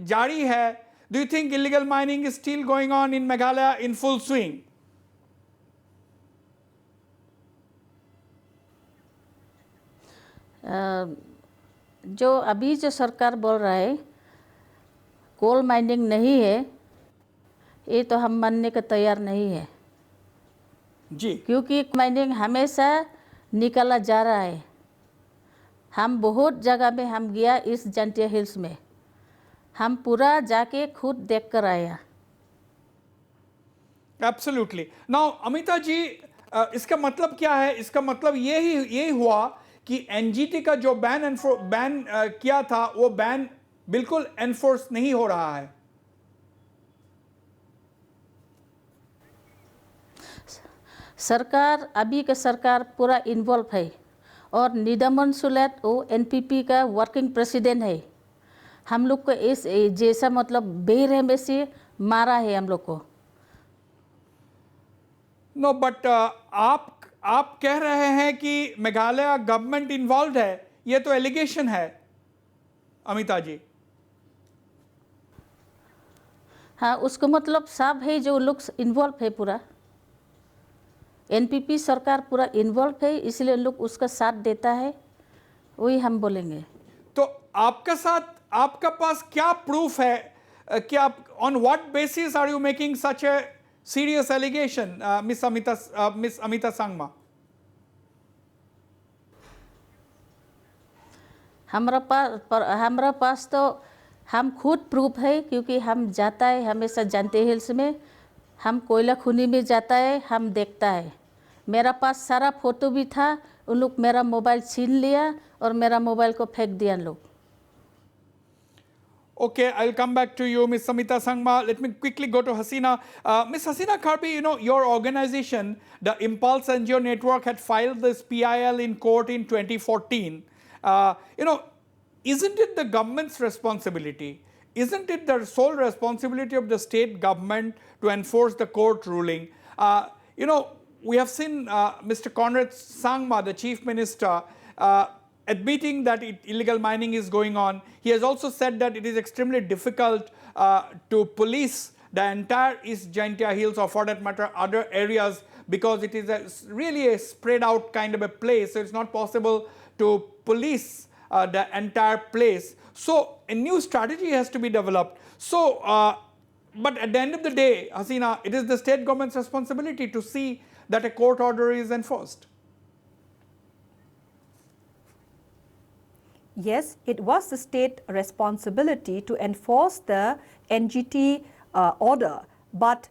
जारी है? Do you think illegal mining is still going on in Meghalaya in full swing? जो अभी जो सरकार बोल रहा है कोल माइनिंग नहीं है, ये तो हम मानने को तैयार नहीं है जी, क्योंकि माइनिंग हमेशा निकाला जा रहा है। हम बहुत जगह में हम गया इस जंटिया हिल्स में, हम पूरा जाके खुद देख कर आया। एब्सोल्युटली। नाउ अमिता जी, इसका मतलब क्या है? इसका मतलब यही हुआ कि एनजीटी का जो बैन किया था वो बैन बिल्कुल एनफोर्स नहीं हो रहा है। सरकार अभी का सरकार पूरा इन्वॉल्व है और निदमन सुलेट वो एनपीपी का वर्किंग प्रेसिडेंट है। हम लोग को इस जैसा मतलब बेरहमी से मारा है हम लोग को। नो बट आप कह रहे हैं कि मेघालय गवर्नमेंट इन्वॉल्व है, ये तो एलिगेशन है अमिता जी। हाँ, उसको मतलब सब है जो लोग इन्वॉल्व है, पूरा एनपीपी सरकार पूरा इन्वॉल्व है, इसलिए लोग उसका साथ देता है, वही हम बोलेंगे। तो आपका साथ, आपका पास क्या प्रूफ है कि आप on what basis are you making such a serious allegation miss Amita Sangma? हमारा पास तो हम खुद प्रूफ है, क्योंकि हम जाता है हमेशा जानते हिल्स में, हम कोयला खुनी में जाता है, हम देखता है। मेरा पास सारा फोटो भी था, उन लोग मेरा मोबाइल छीन लिया और मेरा मोबाइल को फेंक दिया लोग। Okay, I'll come back to you, Ms. Samita Sangma. Let me quickly go to Hasina. Ms. Hasina Karpi, you know, your organization, the Impulse NGO Network, had filed this PIL in court in 2014. You know, isn't it the government's responsibility? Isn't it the sole responsibility of the state government to enforce the court ruling? You know, we have seen Mr. Conrad Sangma, the Chief Minister, admitting that illegal mining is going on. He has also said that it is extremely difficult to police the entire East Jaintia Hills, or for that matter other areas, because it is really a spread out kind of a place, so it's not possible to police the entire place. So a new strategy has to be developed. So, but at the end of the day, Hasina, it is the state government's responsibility to see that a court order is enforced. Yes, it was the state responsibility to enforce the NGT order, but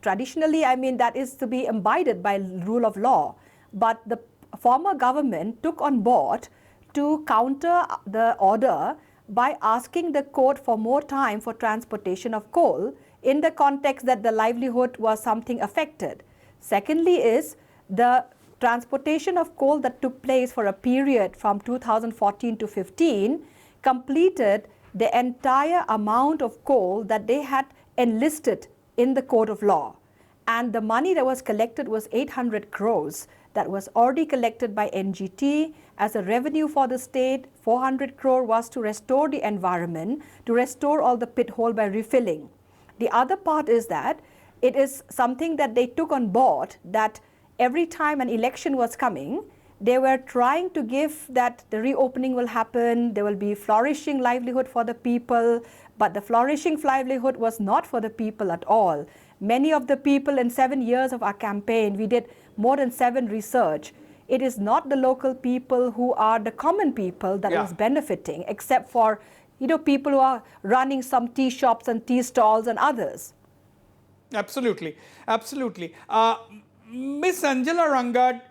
traditionally, that is to be abided by rule of law. But the former government took on board to counter the order by asking the court for more time for transportation of coal, in the context that the livelihood was something affected. Secondly is the transportation of coal that took place for a period from 2014 to 15 completed the entire amount of coal that they had enlisted in the court of law. And the money that was collected was 800 crores that was already collected by NGT as a revenue for the state. 400 crore was to restore the environment, to restore all the pit hole by refilling. The other part is that it is something that they took on board, that every time an election was coming, they were trying to give that the reopening will happen, there will be flourishing livelihood for the people, but the flourishing livelihood was not for the people at all. Many of the people in 7 years of our campaign, we did more than 7 research. It is not the local people who are the common people that is benefiting, except for people who are running some tea shops and tea stalls and others. Absolutely, absolutely. Miss Angela Rangad,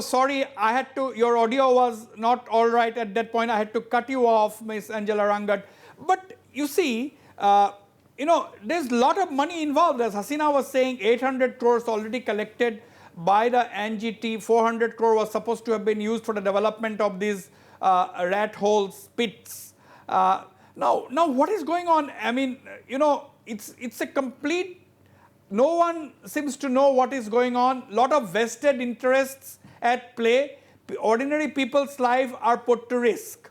sorry, I had to, your audio was not all right at that point. I had to cut you off, Miss Angela Rangad. But you see, there's a lot of money involved. As Hasina was saying, 800 crores already collected. by the NGT. 400 crore was supposed to have been used for the development of these rat holes, pits. Now what is going on? I mean, you know, it's a complete, no one seems to know what is going on. Lot of vested interests at play. Ordinary people's lives are put to risk.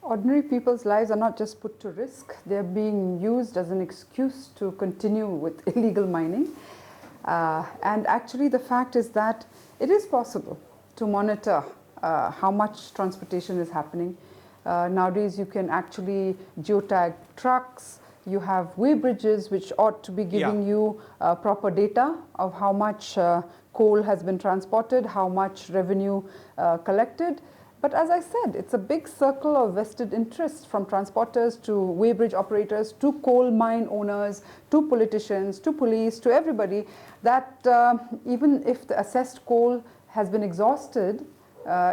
Ordinary people's lives are not just put to risk, they're being used as an excuse to continue with illegal mining. And actually the fact is that it is possible to monitor how much transportation is happening. Nowadays you can actually geotag trucks, you have weigh bridges which ought to be giving you proper data of how much coal has been transported, how much revenue collected. But as I said, it's a big circle of vested interests, from transporters to weighbridge operators to coal mine owners to politicians to police to everybody, that even if the assessed coal has been exhausted,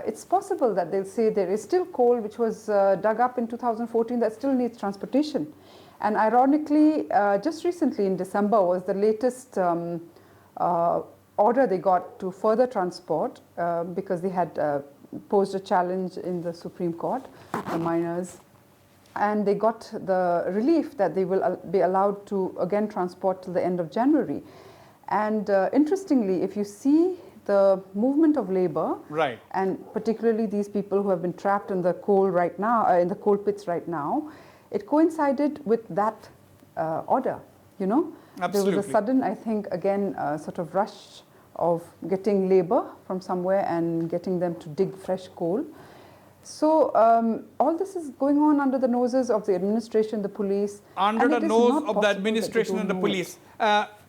it's possible that they'll say there is still coal which was dug up in 2014 that still needs transportation. And ironically, just recently in December was the latest order they got to further transport because they had posed a challenge in the Supreme Court, the miners, and they got the relief that they will be allowed to again transport till the end of January. And interestingly, if you see the movement of labor, right, and particularly these people who have been trapped in the coal right now, in the coal pits right now, it coincided with that order, you know. Absolutely. There was a sudden, I think, again, sort of rush of getting labor from somewhere and getting them to dig fresh coal. So all this is going on under the noses of the administration, the police. Under the nose of the administration and the police.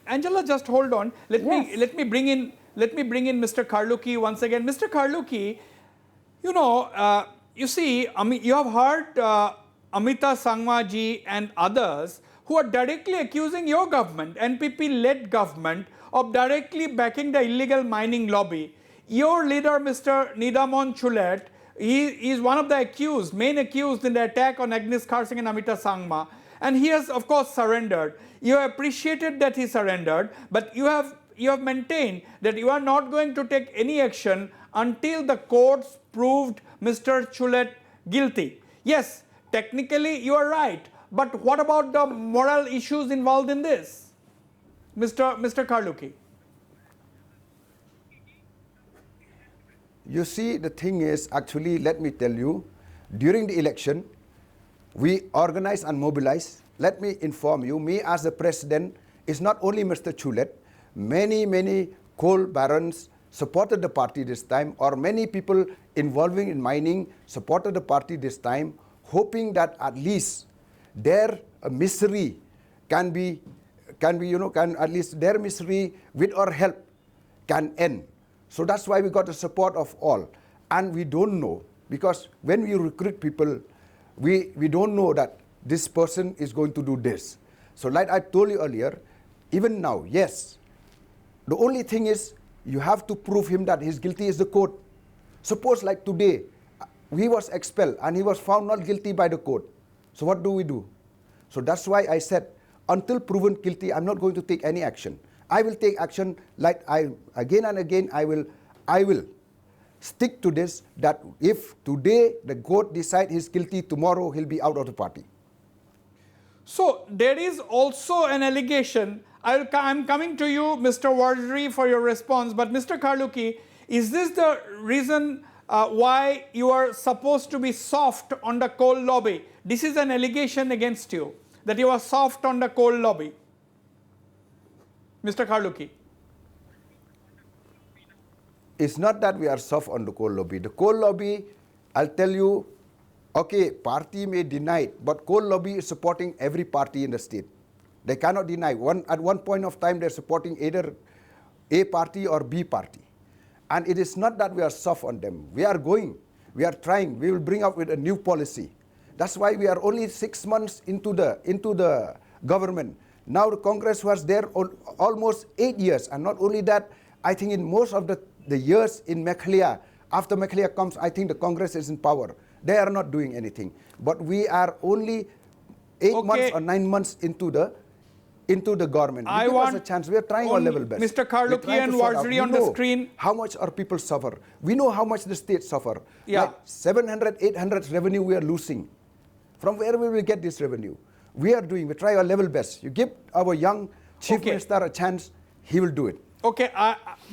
Angela, just hold on. Let me bring in Mr. Karluki once again. Mr. Karluki, you know, you see, you have heard Amita Sangma ji and others who are directly accusing your government, NPP-led government, of directly backing the illegal mining lobby. Your leader, Mr. Nidamon Chulet, he is one of the main accused in the attack on Agnes Kharsing and Amita Sangma. And he has, of course, surrendered. You have appreciated that he surrendered, but you have maintained that you are not going to take any action until the courts proved Mr. Chulet guilty. Yes, technically you are right, but what about the moral issues involved in this? Mr. Karluki. You see, the thing is, actually, let me tell you, during the election, we organized and mobilized. Let me inform you, me as the president, is not only Mr. Chulet, many coal barons supported the party this time, or many people involving in mining supported the party this time, hoping that at least their misery can at least their misery with our help can end. So that's why we got the support of all. And we don't know, because when we recruit people, we don't know that this person is going to do this. So like I told you earlier, even now, yes, the only thing is you have to prove him that he's guilty is the court. Suppose like today, he was expelled and he was found not guilty by the court. So what do we do? So that's why I said, until proven guilty, I'm not going to take any action. I will take action like again and again, I will stick to this, that if today the court decide he's guilty, tomorrow he'll be out of the party. So there is also an allegation. I'm coming to you, Mr. Wasbir, for your response. But Mr. Karluki, is this the reason why you are supposed to be soft on the coal lobby? This is an allegation against you, that you are soft on the coal lobby. Mr. Karluki. It's not that we are soft on the coal lobby. The coal lobby, I'll tell you, okay, party may deny it, but coal lobby is supporting every party in the state. They cannot deny. At one point of time, they're supporting either A party or B party. And it is not that we are soft on them. We are going. We are trying. We will bring up with a new policy. That's why we are only 6 months into the government. Now the Congress was there almost 8 years. And not only that, I think in most of the years in Meghalaya, after Meghalaya comes, I think the Congress is in power. They are not doing anything. But we are only 8 months or 9 months into into the government. I Give want us a chance. We are trying our level best. Mr. Karluki We're trying and to sort out. Warziri We on the know screen. how much our people suffer. We know how much the state suffer. Yeah. Like 700, 800 revenue we are losing. From where we will get this revenue? We try our level best. You give our young chief minister a chance, he will do it. Okay,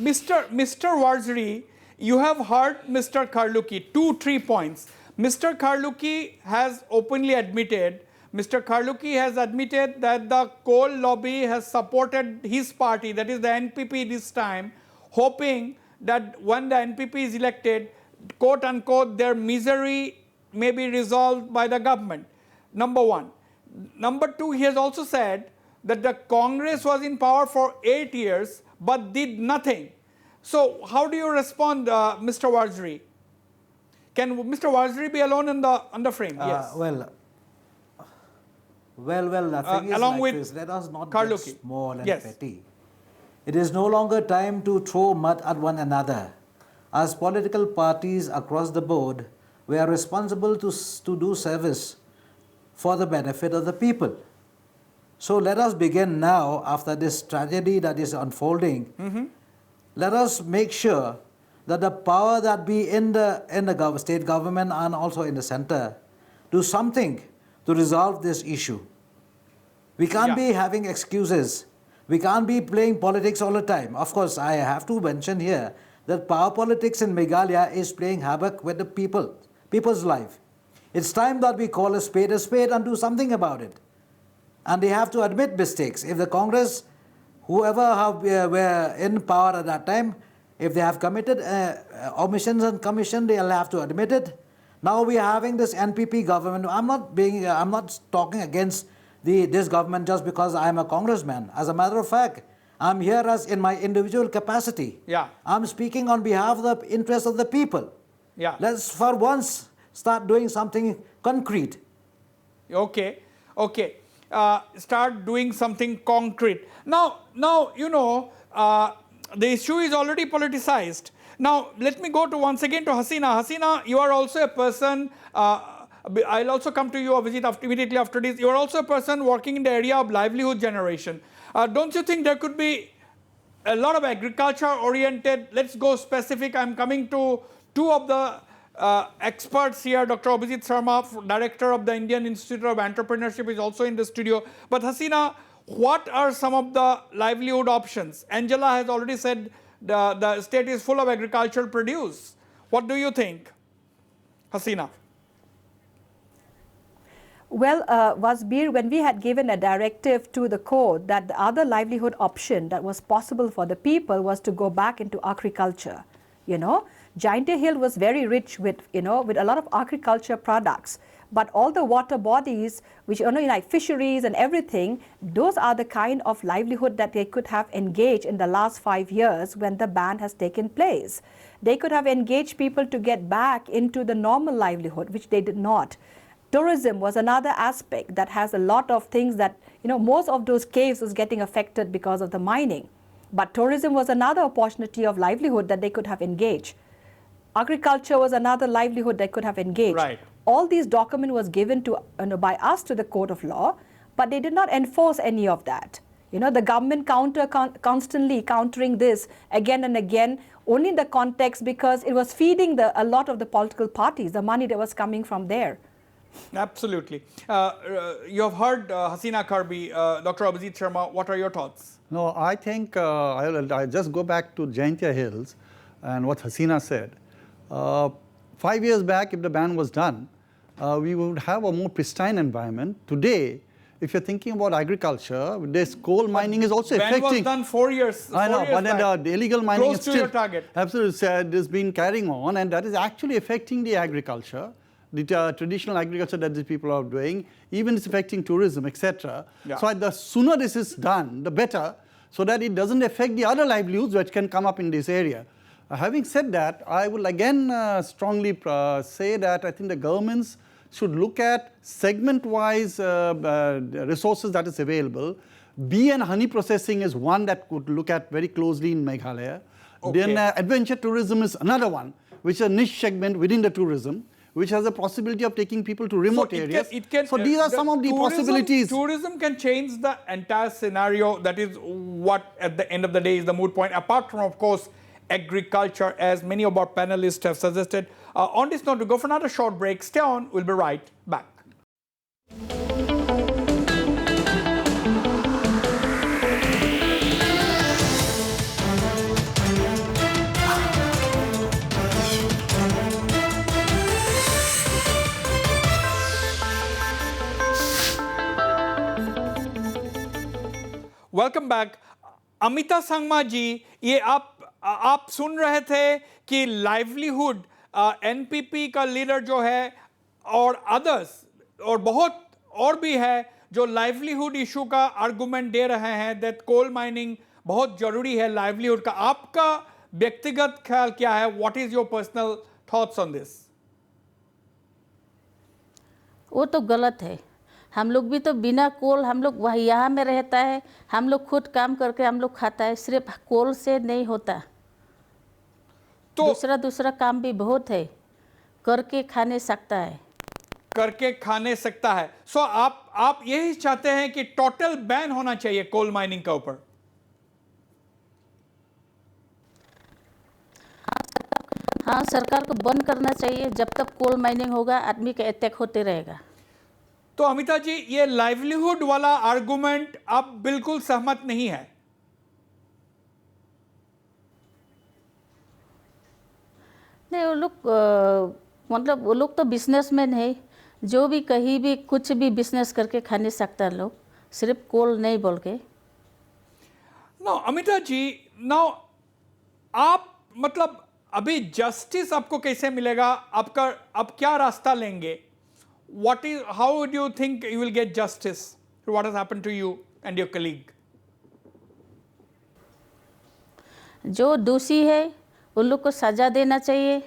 Mr. Warziri, you have heard Mr. Karluki, 2-3 points. Mr. Karluki has openly admitted, that the coal lobby has supported his party, that is the NPP this time, hoping that when the NPP is elected, quote unquote, their misery may be resolved by the government. Number one. Number two, he has also said that the Congress was in power for 8 years but did nothing. So how do you respond, Mr. Warziri? Can Mr. Warziri be alone on the frame? Yes. Well, the thing is along like with this. Let us not Karluki. get small and Yes. petty. It is no longer time to throw mud at one another. As political parties across the board, we are responsible to do service for the benefit of the people. So let us begin now, after this tragedy that is unfolding. Let us make sure that the power that be in the state government and also in the center do something to resolve this issue. We can't be having excuses. We can't be playing politics all the time. Of course, I have to mention here that power politics in Meghalaya is playing havoc with the people's life. It's time that we call a spade and do something about it. And they have to admit mistakes. If the Congress, whoever were in power at that time, if they have committed omissions and commission, they'll have to admit it. Now we are having this NPP government. I'm not talking against this government just because I'm a congressman. As a matter of fact, I'm here as in my individual capacity. Yeah. I'm speaking on behalf of the interests of the people. Yeah. Let's for once start doing something concrete. Okay. Start doing something concrete. Now, the issue is already politicized. Now, let me go once again to Hasina. Hasina, you are also a person, I'll also come to you immediately after this. You are also a person working in the area of livelihood generation. Don't you think there could be a lot of agriculture-oriented, let's go specific, I'm coming to two of the experts here. Dr. Abhijit Sharma, director of the Indian Institute of Entrepreneurship, is also in the studio. But Hasina, what are some of the livelihood options? Angela has already said the state is full of agricultural produce. What do you think, Hasina? Well, Wasbir, when we had given a directive to the court that the other livelihood option that was possible for the people was to go back into agriculture, Jaintia Hill was very rich with a lot of agriculture products. But all the water bodies, which like fisheries and everything, those are the kind of livelihood that they could have engaged in the last 5 years when the ban has taken place. They could have engaged people to get back into the normal livelihood, which they did not. Tourism was another aspect that has a lot of things that, most of those caves was getting affected because of the mining. But tourism was another opportunity of livelihood that they could have engaged. Agriculture was another livelihood they could have engaged. Right. All these documents was given to by us to the court of law, but they did not enforce any of that. The government constantly countering this again and again, only in the context because it was feeding a lot of the political parties, the money that was coming from there. Absolutely. You have heard Hasina Karbi, Dr. Abhijit Sharma. What are your thoughts? No, I think I'll just go back to Jaintia Hills and what Hasina said. 5 years back, if the ban was done, we would have a more pristine environment. Today, if you're thinking about agriculture, this coal mining is also affecting. Ban was done 4 years. I know, but then the illegal mining close is to still your target. Absolutely, it has been carrying on, and that is actually affecting the agriculture, the traditional agriculture that these people are doing. Even it's affecting tourism, etc. Yeah. So the sooner this is done, the better, so that it doesn't affect the other livelihoods which can come up in this area. Having said that, I will again strongly say that I think the governments should look at segment-wise resources that is available. Bee and honey processing is one that could look at very closely in Meghalaya. Okay. Then adventure tourism is another one, which is a niche segment within the tourism, which has a possibility of taking people to remote areas. So these are some of the possibilities. Tourism can change the entire scenario. That is what, at the end of the day, is the moot point. Apart from, of course, agriculture, as many of our panelists have suggested. On this note, we go for another short break. Stay on. We'll be right back. Welcome back. Amita Sangma ji, ये आप सुन रहे थे कि livelihood NPP का leader जो है और others और बहुत और भी है जो लाइवलीहुड इशू का आर्गुमेंट दे रहे हैं दैट कोल माइनिंग बहुत जरूरी है लाइवलीहुड का। आपका व्यक्तिगत ख्याल क्या है? What is your personal thoughts on this? वो तो गलत है। हम लोग भी तो बिना कोल, हम लोग वही यहाँ में रहता है, हम लोग खुद काम करके हम लोग खाता है, सिर्फ कोल से नहीं होता। तो दूसरा काम भी बहुत है, करके खाने सकता है, करके खाने सकता है। सो आप यही चाहते हैं कि टोटल बैन होना चाहिए कोल माइनिंग का ऊपर? हाँ, सरकार को बंद करना चाहिए। जब तक कोल माइनिंग होगा आदमी का अटैक होते रहेगा। तो अमिता जी, ये लाइवलीहुड वाला आर्गुमेंट आप बिल्कुल सहमत नहीं है? नहीं, वो लोग मतलब वो लोग तो बिजनेसमैन है, जो भी कहीं भी कुछ भी बिजनेस करके खा नहीं सकता लोग, सिर्फ कोल नहीं बोल के। नो अमिता जी, नो आप मतलब अभी जस्टिस आपको कैसे मिलेगा? आप क्या रास्ता लेंगे? How do you think you will get justice to what has happened to you and your colleague? जो दोषी है उन लोग को सजा देना चाहिए।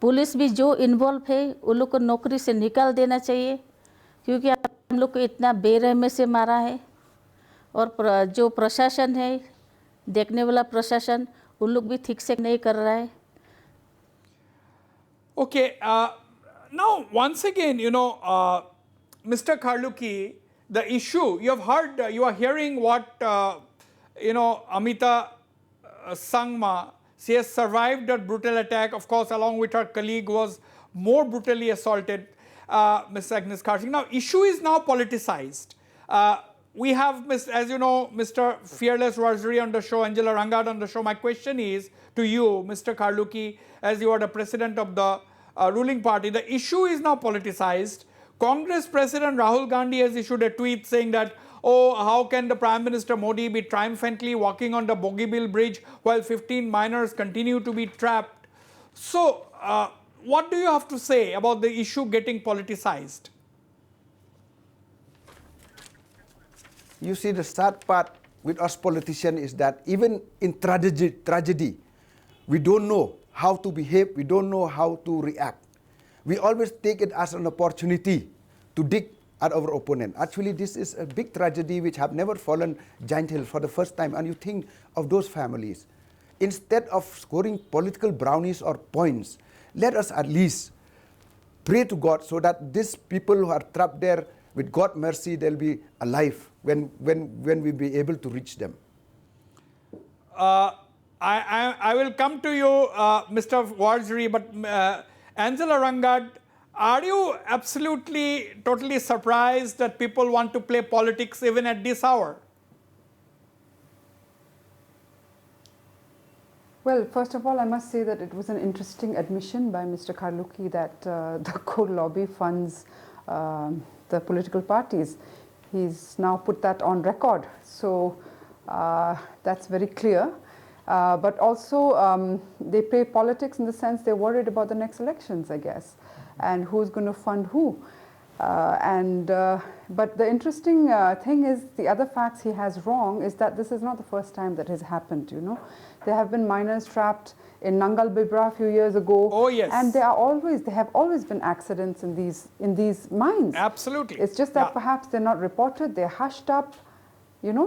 पुलिस भी जो इन्वॉल्व है उन लोग को नौकरी से निकाल देना चाहिए, क्योंकि हम लोग को इतना बेरहमी से मारा है। और जो प्रशासन है, देखने वाला प्रशासन, उन लोग भी ठीक से नहीं कर रहा है। Okay. Now, once again, Mr. Kharluki, the issue, you are hearing what, Amita Sangma, she has survived that brutal attack, of course, along with her colleague was more brutally assaulted, Ms. Agnes Karthik. Now, issue is now politicized. We have, as you know, Mr. Fearless Wasbir on the show, Angela Rangad on the show. My question is to you, Mr. Kharluki, as you are the president of the ruling party, the issue is now politicized. Congress President Rahul Gandhi has issued a tweet saying that, oh, how can the Prime Minister Modi be triumphantly walking on the Bogeybill Bridge while 15 miners continue to be trapped? So, what do you have to say about the issue getting politicized? You see, the sad part with us politicians is that even in tragedy, we don't know how to behave, we don't know how to react. We always take it as an opportunity to dig at our opponent. Actually, this is a big tragedy which have never fallen Giant Hill for the first time, and you think of those families. Instead of scoring political brownies or points, let us at least pray to God so that these people who are trapped there, with God's mercy, they'll be alive when we be able to reach them. I will come to you, Mr. Wasbir, but Angela Rangad, are you absolutely, totally surprised that people want to play politics even at this hour? Well, first of all, I must say that it was an interesting admission by Mr. Kharluki that the coal lobby funds the political parties. He's now put that on record. So that's very clear. But also they play politics in the sense they're worried about the next elections, I guess, and who's going to fund who. But the interesting thing is, the other facts he has wrong is that this is not the first time that has happened, There have been miners trapped in Nangal Bibra a few years ago. Oh, yes. And there have always been accidents in these mines. Absolutely. It's just that perhaps they're not reported, they're hushed up,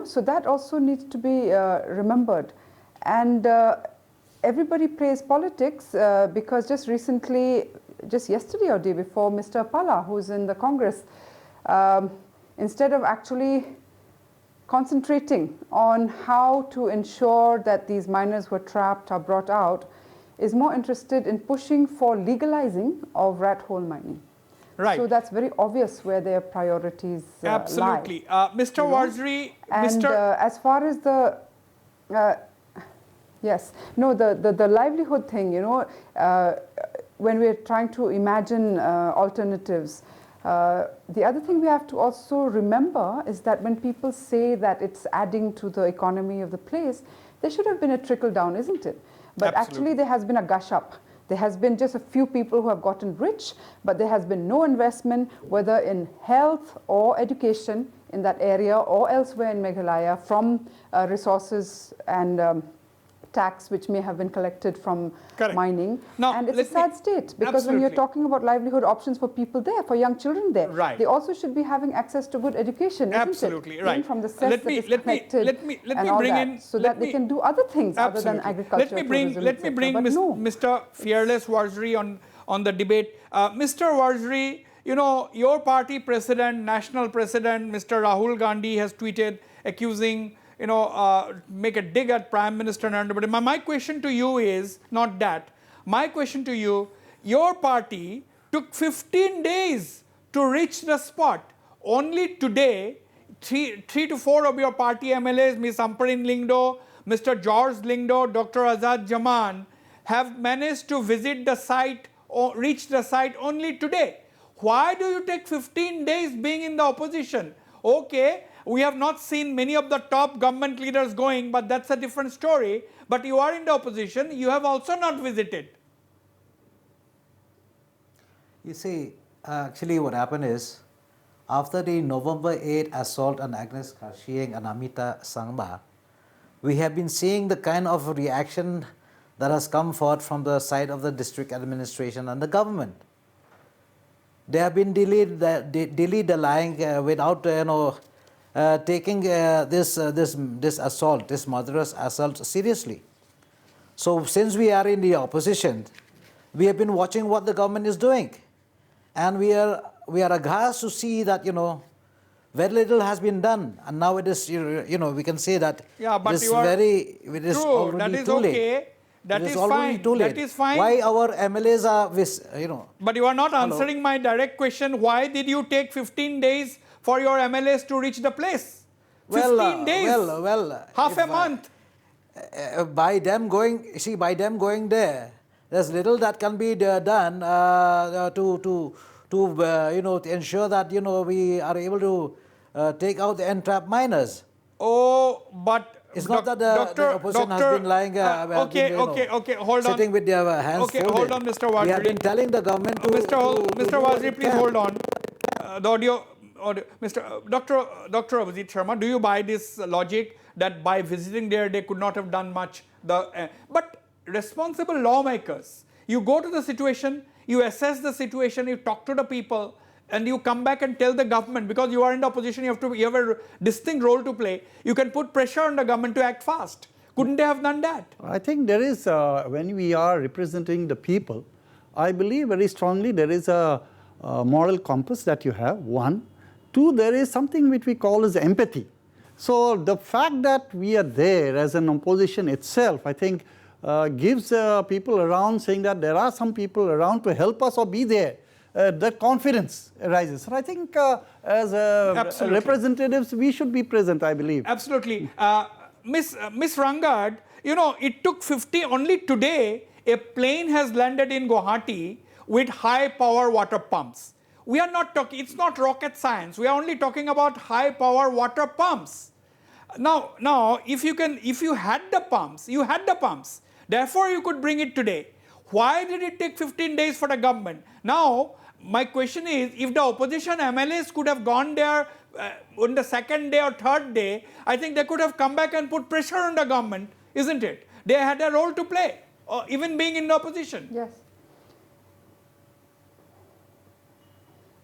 so that also needs to be remembered. And everybody plays politics because just recently just yesterday or day before, Mr. Pala, who's in the Congress, instead of actually concentrating on how to ensure that these miners who are trapped are brought out, is more interested in pushing for legalizing of rat hole mining. Right. So that's very obvious where their priorities Absolutely. lie. Mr. Wasbir, And as far as the yes, no, the livelihood thing, you know, when we're trying to imagine alternatives, the other thing we have to also remember is that when people say that it's adding to the economy of the place, there should have been a trickle down, isn't it? But actually there has been a gush up. There has been just a few people who have gotten rich, but there has been no investment, whether in health or education in that area or elsewhere in Meghalaya, from resources and tax which may have been collected from mining. Now, and it's a sad state, because when you're talking about livelihood options for people there, for young children there, they also should be having access to good education, isn't it? Even from the cess that is collected and all that, so that they can do other things other than agriculture. Let me bring Mr. Fearless Wasbir on the debate. Mr. Wasbir, you know, your party president, national president, Mr. Rahul Gandhi has tweeted accusing, you know, make a dig at Prime Minister Narendra Modi. My question to you is not that. My question to you, your party took 15 days to reach the spot. Only today, three to four of your party MLAs, Ms. Amparin Lingdo, Mr. George Lingdo, Dr. Azad Jaman, have managed to visit the site or reach the site only today. Why do you take 15 days being in the opposition? Okay, we have not seen many of the top government leaders going, but that's a different story. But you are in the opposition, you have also not visited. You see, actually what happened is, after the November 8 assault on Agnes Karshieng and Amita Sangma, we have been seeing the kind of reaction that has come forth from the side of the district administration and the government. They have been dilly-dallying without, taking this assault, this murderous assault seriously. So since we are in the opposition, we have been watching what the government is doing, and we are aghast to see that, you know, very little has been done, and now it is, you know, we can say that it is already too late. That is fine. That is fine. Why our MLAs are, you know. But you are not answering my direct question. Why did you take 15 days for your MLAs to reach the place? 15 days. Half a month. By them going there, there's little that can be done to ensure that, you know, we are able to take out the entrapped miners. Oh, but it's not that the opposition has been lying, hold on. Sitting with their hands folded. Hold on, Mr. Wasbir. We have been telling the government to... Mr. Wasbir, please hold on. The audio, Dr. Abhijit Sharma, do you buy this logic that by visiting there, they could not have done much? But responsible lawmakers, you go to the situation, you assess the situation, you talk to the people, and you come back and tell the government, because you are in the opposition, you have a distinct role to play. You can put pressure on the government to act fast. Couldn't they have done that? I think there is, when we are representing the people, I believe very strongly there is a moral compass that you have, one. Two, there is something which we call as empathy. So the fact that we are there as an opposition itself, I think, gives people around saying that there are some people around to help us or be there. That confidence arises. So I think as representatives, we should be present, I believe. Absolutely. Miss Rangad, you know, it took only today, a plane has landed in Guwahati with high power water pumps. We are not talking, it's not rocket science. We are only talking about high power water pumps. Now, if you had the pumps, you had the pumps. Therefore, you could bring it today. Why did it take 15 days for the government? Now, my question is, if the opposition MLAs could have gone there on the second day or third day, I think they could have come back and put pressure on the government, isn't it? They had a role to play, even being in the opposition. Yes.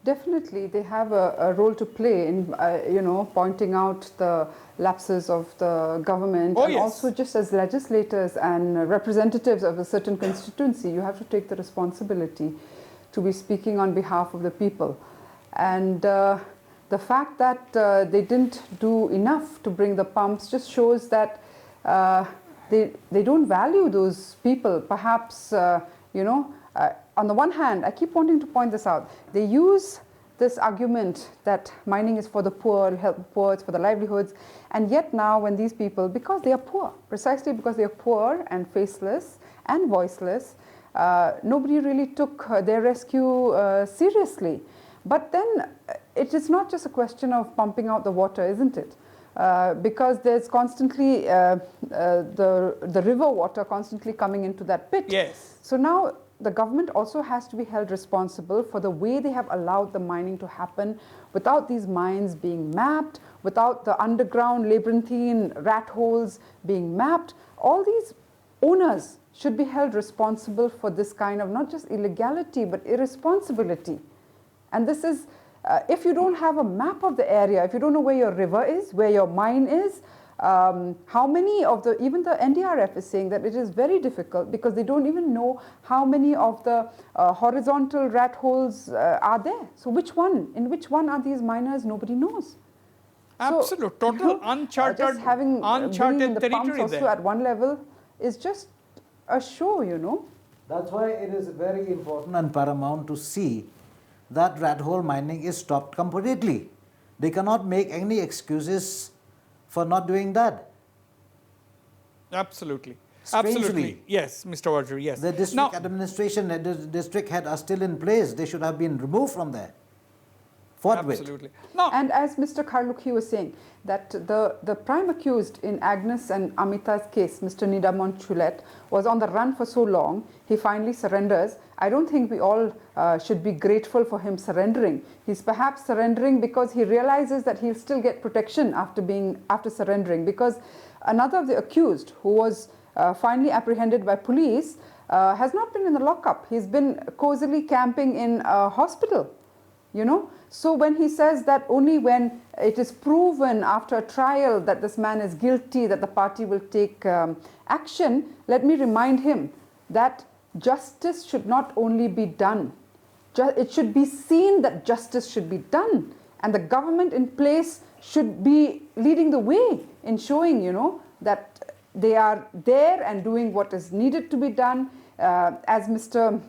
Definitely, they have a role to play in, pointing out the lapses of the government. Oh, and yes. also just as legislators and representatives of a certain constituency, you have to take the responsibility to be speaking on behalf of the people. And the fact that they didn't do enough to bring the pumps just shows that they don't value those people. Perhaps, on the one hand, I keep wanting to point this out, they use this argument that mining is for the poor, it'll help the poor, it's for the livelihoods, and yet now when these people, because they are poor, precisely because they are poor and faceless and voiceless, nobody really took their rescue seriously. But then it is not just a question of pumping out the water, isn't it? Because there's constantly the river water constantly coming into that pit. Yes. So now the government also has to be held responsible for the way they have allowed the mining to happen without these mines being mapped, without the underground labyrinthine rat holes being mapped. All these owners should be held responsible for this kind of not just illegality but irresponsibility. And this is, if you don't have a map of the area, if you don't know where your river is, where your mine is, how many of the, even the NDRF is saying that it is very difficult because they don't even know how many of the horizontal rat holes are there. So in which one are these miners? Nobody knows. Absolutely, so, total uncharted, just having uncharted the territory pumps also there. at one level is just a show, That's why it is very important and paramount to see that rat hole mining is stopped completely. They cannot make any excuses for not doing that. Absolutely. Strangely, Absolutely. Yes, Mr. Wasbir, yes. The district administration and the district head are still in place. They should have been removed from there. Forthwith. Absolutely. And as Mr. Karlukhi was saying, that the prime accused in Agnes and Amita's case, Mr. Nidamon Chulet, was on the run for so long, he finally surrenders. I don't think we all should be grateful for him surrendering. He's perhaps surrendering because he realizes that he'll still get protection after surrendering, because another of the accused, who was finally apprehended by police, has not been in the lockup. He's been cozily camping in a hospital, So when he says that only when it is proven after a trial that this man is guilty, that the party will take action, let me remind him that justice should not only be done, it should be seen that justice should be done, and the government in place should be leading the way in showing, that they are there and doing what is needed to be done. As Mr.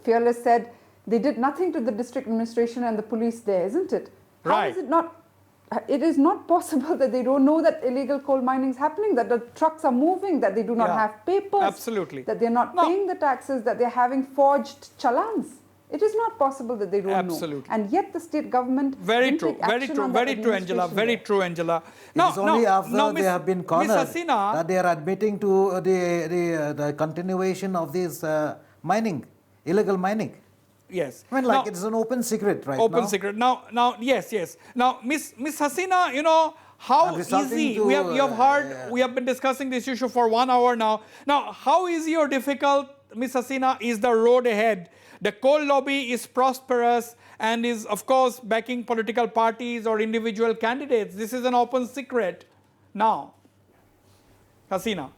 Fearless said, they did nothing to the district administration and the police there, isn't it? Right. How is it not? It is not possible that they don't know that illegal coal mining is happening, that the trucks are moving, that they do not have papers, Absolutely. that they're not paying the taxes, that they're having forged challans. It is not possible that they don't Absolutely. know. And yet the state government Very didn't true, take very action true, on that very true, Angela, administration very there. true, Angela. It is only after they have been cornered Miss Hasina, that they are admitting to the continuation of this mining, illegal mining. Yes. I mean, it's an open secret right now. Open secret. Now, yes. Now, Miss Hasina, how easy, we have heard, we have been discussing this issue for 1 hour now. Now, how easy or difficult, Miss Hasina, is the road ahead? The coal lobby is prosperous and is, of course, backing political parties or individual candidates. This is an open secret now. Hasina.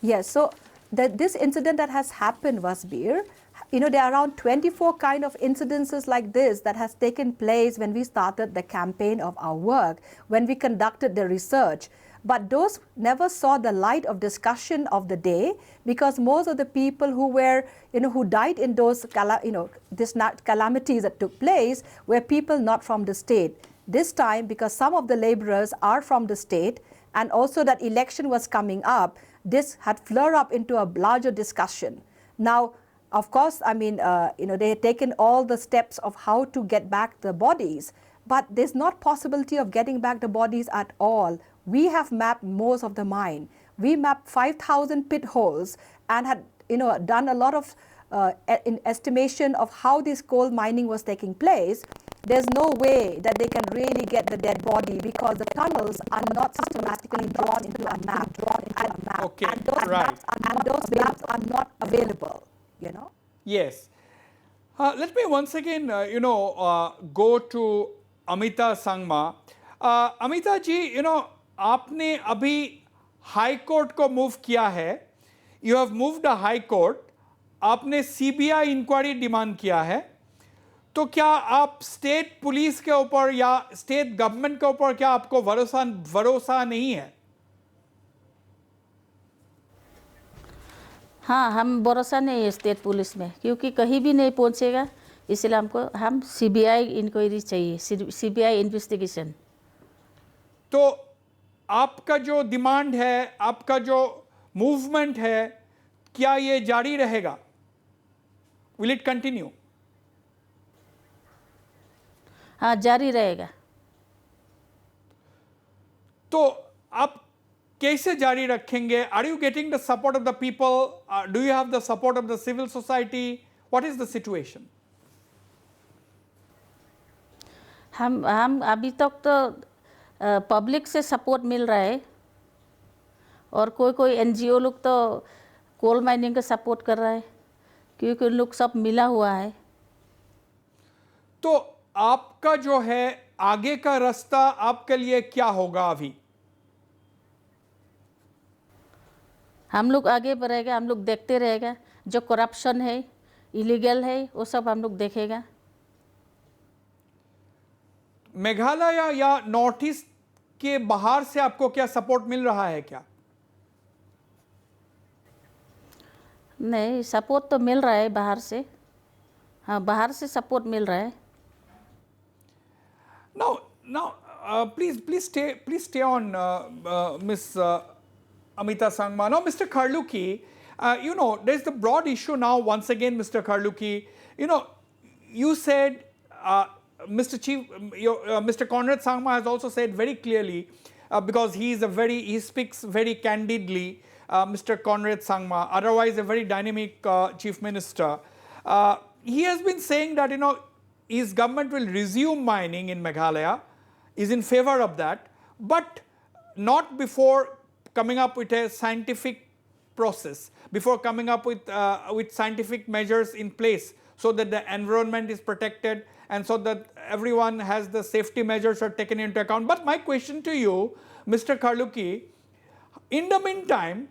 Yes, so this incident that has happened, Wasbir, there are around 24 kind of incidences like this that has taken place when we started the campaign of our work, when we conducted the research. But those never saw the light of discussion of the day, because most of the people who were, who died in those, calamities that took place were people not from the state. This time, because some of the laborers are from the state, and also that election was coming up, this had flared up into a larger discussion. Now, of course, they had taken all the steps of how to get back the bodies, but there's not possibility of getting back the bodies at all. We have mapped most of the mine. We mapped 5,000 pit holes and had done a lot of estimation of how this coal mining was taking place. There's no way that they can really get the dead body because the tunnels are not systematically drawn into a map. Okay, and those maps are not available, Yes. Let me once again, go to Amita Sangma. Amita ji, आपने अभी high court को move किया है. You have moved a high court. आपने CBI inquiry demand किया है, तो क्या आप स्टेट पुलिस के ऊपर या स्टेट गवर्नमेंट के ऊपर क्या आपको भरोसा नहीं है? हाँ, हम भरोसा नहीं है स्टेट पुलिस में, क्योंकि कहीं भी नहीं पहुंचेगा, इसलिए हम सीबीआई इंक्वायरी चाहिए, सीबीआई इन्वेस्टिगेशन। तो आपका जो डिमांड है, आपका जो मूवमेंट है, क्या ये जारी रहेगा? Will it continue? हाँ, जारी रहेगा। तो आप कैसे जारी रखेंगे? Are you getting the support of the people? Do you have the support of the civil society? What is the situation? हम अभी तक तो पब्लिक से सपोर्ट मिल रहा है, और कोई एनजीओ लोग तो कोल माइनिंग का सपोर्ट कर रहा है, क्योंकि उन लोग सब मिला हुआ है। तो आपका जो है आगे का रास्ता आपके लिए क्या होगा? अभी हम लोग आगे बढ़ेगा, हम लोग देखते रहेगा, जो करप्शन है, इलीगल है, वो सब हम लोग देखेगा। मेघालय या नॉर्थ ईस्ट के बाहर से आपको क्या सपोर्ट मिल रहा है क्या? नहीं, सपोर्ट तो मिल रहा है बाहर से। हाँ, बाहर से सपोर्ट मिल रहा है। Now, please stay on, Miss Amita Sangma. Now, Mr. Kharluki, there's the broad issue now. Once again, Mr. Kharluki, you said, Mr. Conrad Sangma has also said very clearly, because he speaks very candidly, Mr. Conrad Sangma, otherwise a very dynamic chief minister. He has been saying that, his government will resume mining in Meghalaya, is in favor of that, but not before coming up with a scientific process, before coming up with scientific measures in place so that the environment is protected and so that everyone has the safety measures are taken into account. But my question to you, Mr. Kharluki, in the meantime,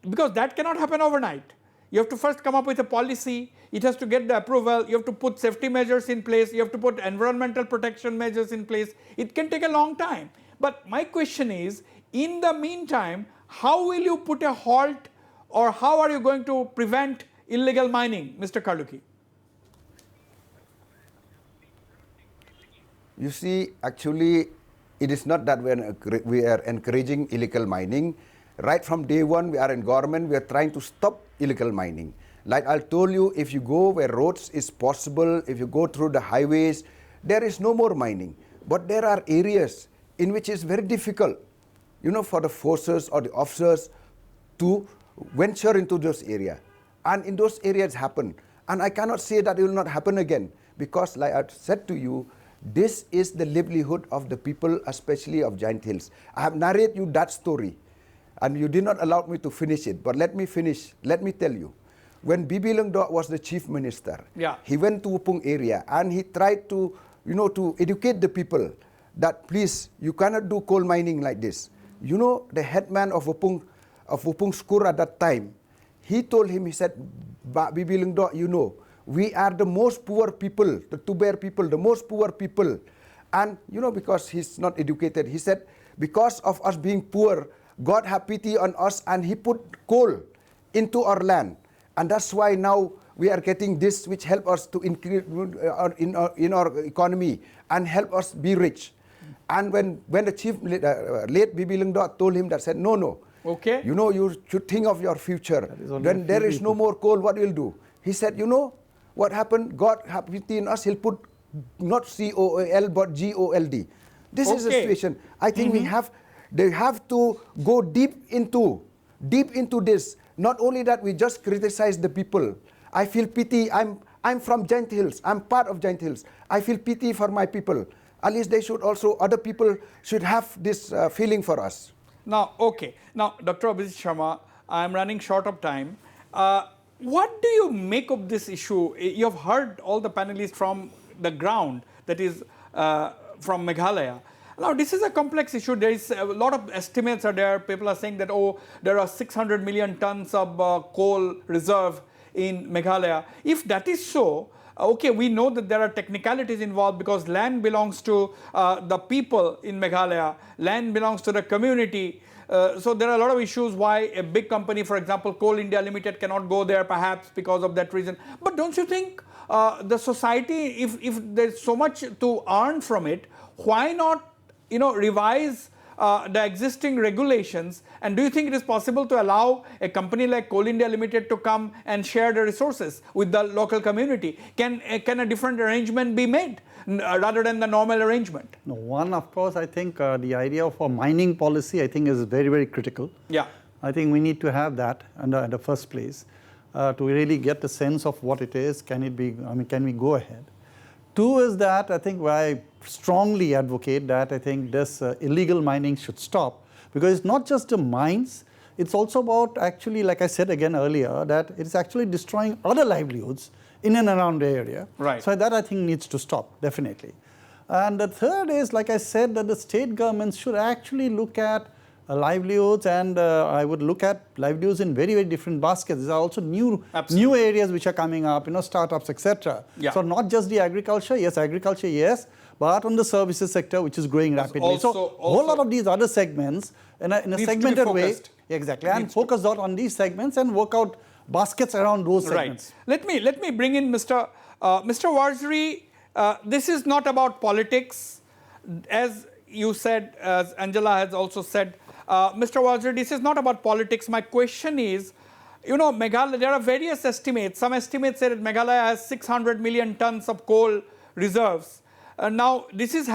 because that cannot happen overnight, you have to first come up with a policy, it has to get the approval, you have to put safety measures in place, you have to put environmental protection measures in place. It can take a long time. But my question is, in the meantime, how will you put a halt, or how are you going to prevent illegal mining, Mr. Kharluki? You see, actually, it is not that we are encouraging illegal mining. Right from day one, we are in government, we are trying to stop illegal mining. Like I told you, if you go where roads is possible, if you go through the highways, there is no more mining. But there are areas in which it's very difficult, for the forces or the officers to venture into those areas. And in those areas happen. And I cannot say that it will not happen again, because like I said to you, this is the livelihood of the people, especially of Giant Hills. I have narrated you that story, and you did not allow me to finish it. But let me finish. Let me tell you. When Bibi Lungdo was the chief minister, he went to Upung area and he tried to, to educate the people that please, you cannot do coal mining like this. The headman of Upung school at that time, he told him, he said, Bibi Lungdo, we are the most poor people, the Tuber people, the most poor people. And, because he's not educated, he said, because of us being poor, God have pity on us and he put coal into our land. And that's why now we are getting this, which help us to increase in our economy and help us be rich. And when the chief, late Bibi Lungdo told him that, said, no. Okay. You should think of your future. When there is no more coal, what will do? He said, what happened? God have pity in us, he'll put not COAL but GOLD. This is the situation. I think they have to go deep into this. Not only that, we just criticize the people. I feel pity. I'm from Giant Hills. I'm part of Giant Hills. I feel pity for my people. At least they should also, other people should have this feeling for us. Now, okay. Now, Dr. Abhijit Sharma, I'm running short of time. What do you make of this issue? You have heard all the panelists from the ground, that is from Meghalaya. Now, this is a complex issue. There is a lot of estimates are there. People are saying that, there are 600 million tons of coal reserve in Meghalaya. If that is so, okay, we know that there are technicalities involved because land belongs to the people in Meghalaya, land belongs to the community. So there are a lot of issues why a big company, for example, Coal India Limited, cannot go there perhaps because of that reason. But don't you think the society, if there's so much to earn from it, why not, revise the existing regulations? And do you think it is possible to allow a company like Coal India Limited to come and share the resources with the local community? Can a different arrangement be made rather than the normal arrangement? No, one, of course, I think the idea of a mining policy, I think, is very, very critical. Yeah. I think we need to have that in the first place to really get the sense of what it is. Can it be, can we go ahead? Two is that I think I strongly advocate that I think this illegal mining should stop, because it's not just the mines, it's also about actually, like I said again earlier, that it's actually destroying other livelihoods in and around the area. Right. So that I think needs to stop, definitely. And the third is, like I said, that the state governments should actually look at livelihoods, and I would look at livelihoods in very, very different baskets. There are also new areas which are coming up, startups, etc. Yeah. So not just the agriculture, yes, but on the services sector, which is growing rapidly. So a whole lot of these other segments in a segmented way, exactly, and focus on these segments and work out baskets around those segments. Right. Let me bring in Mr. Wasbir. This is not about politics, as you said, as Angela has also said. Mr. Wasbir, this is not about politics. My question is, Meghalaya, there are various estimates. Some estimates say that Meghalaya has 600 million tons of coal reserves. Now, this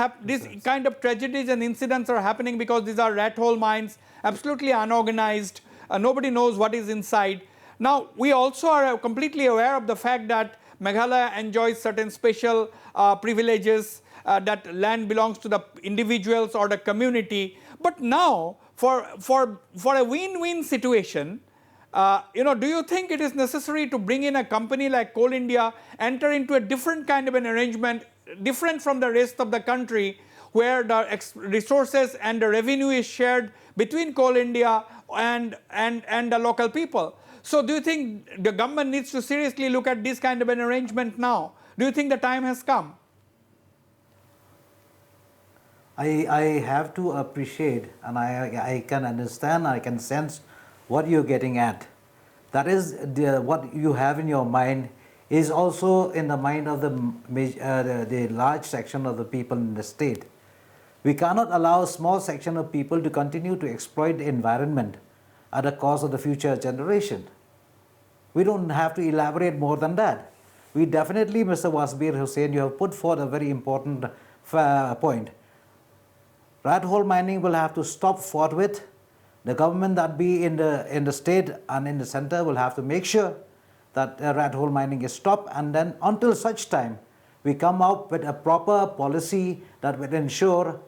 kind of tragedies and incidents are happening because these are rat hole mines, absolutely unorganized. Nobody knows what is inside. Now, we also are completely aware of the fact that Meghalaya enjoys certain special privileges, that land belongs to the individuals or the community. But now, for a win-win situation, do you think it is necessary to bring in a company like Coal India, enter into a different kind of an arrangement, different from the rest of the country, where the resources and the revenue is shared between Coal India and the local people? So do you think the government needs to seriously look at this kind of an arrangement now? Do you think the time has come? I have to appreciate, and I can understand, I can sense what you're getting at. That is, what you have in your mind is also in the mind of the large section of the people in the state. We cannot allow a small section of people to continue to exploit the environment at the cost of the future generation. We don't have to elaborate more than that. We definitely, Mr. Wasbir Hussain, you have put forth a very important point. Rat hole mining will have to stop forthwith. The government that be in the state and in the center will have to make sure that rat hole mining is stopped, and then until such time we come up with a proper policy that will ensure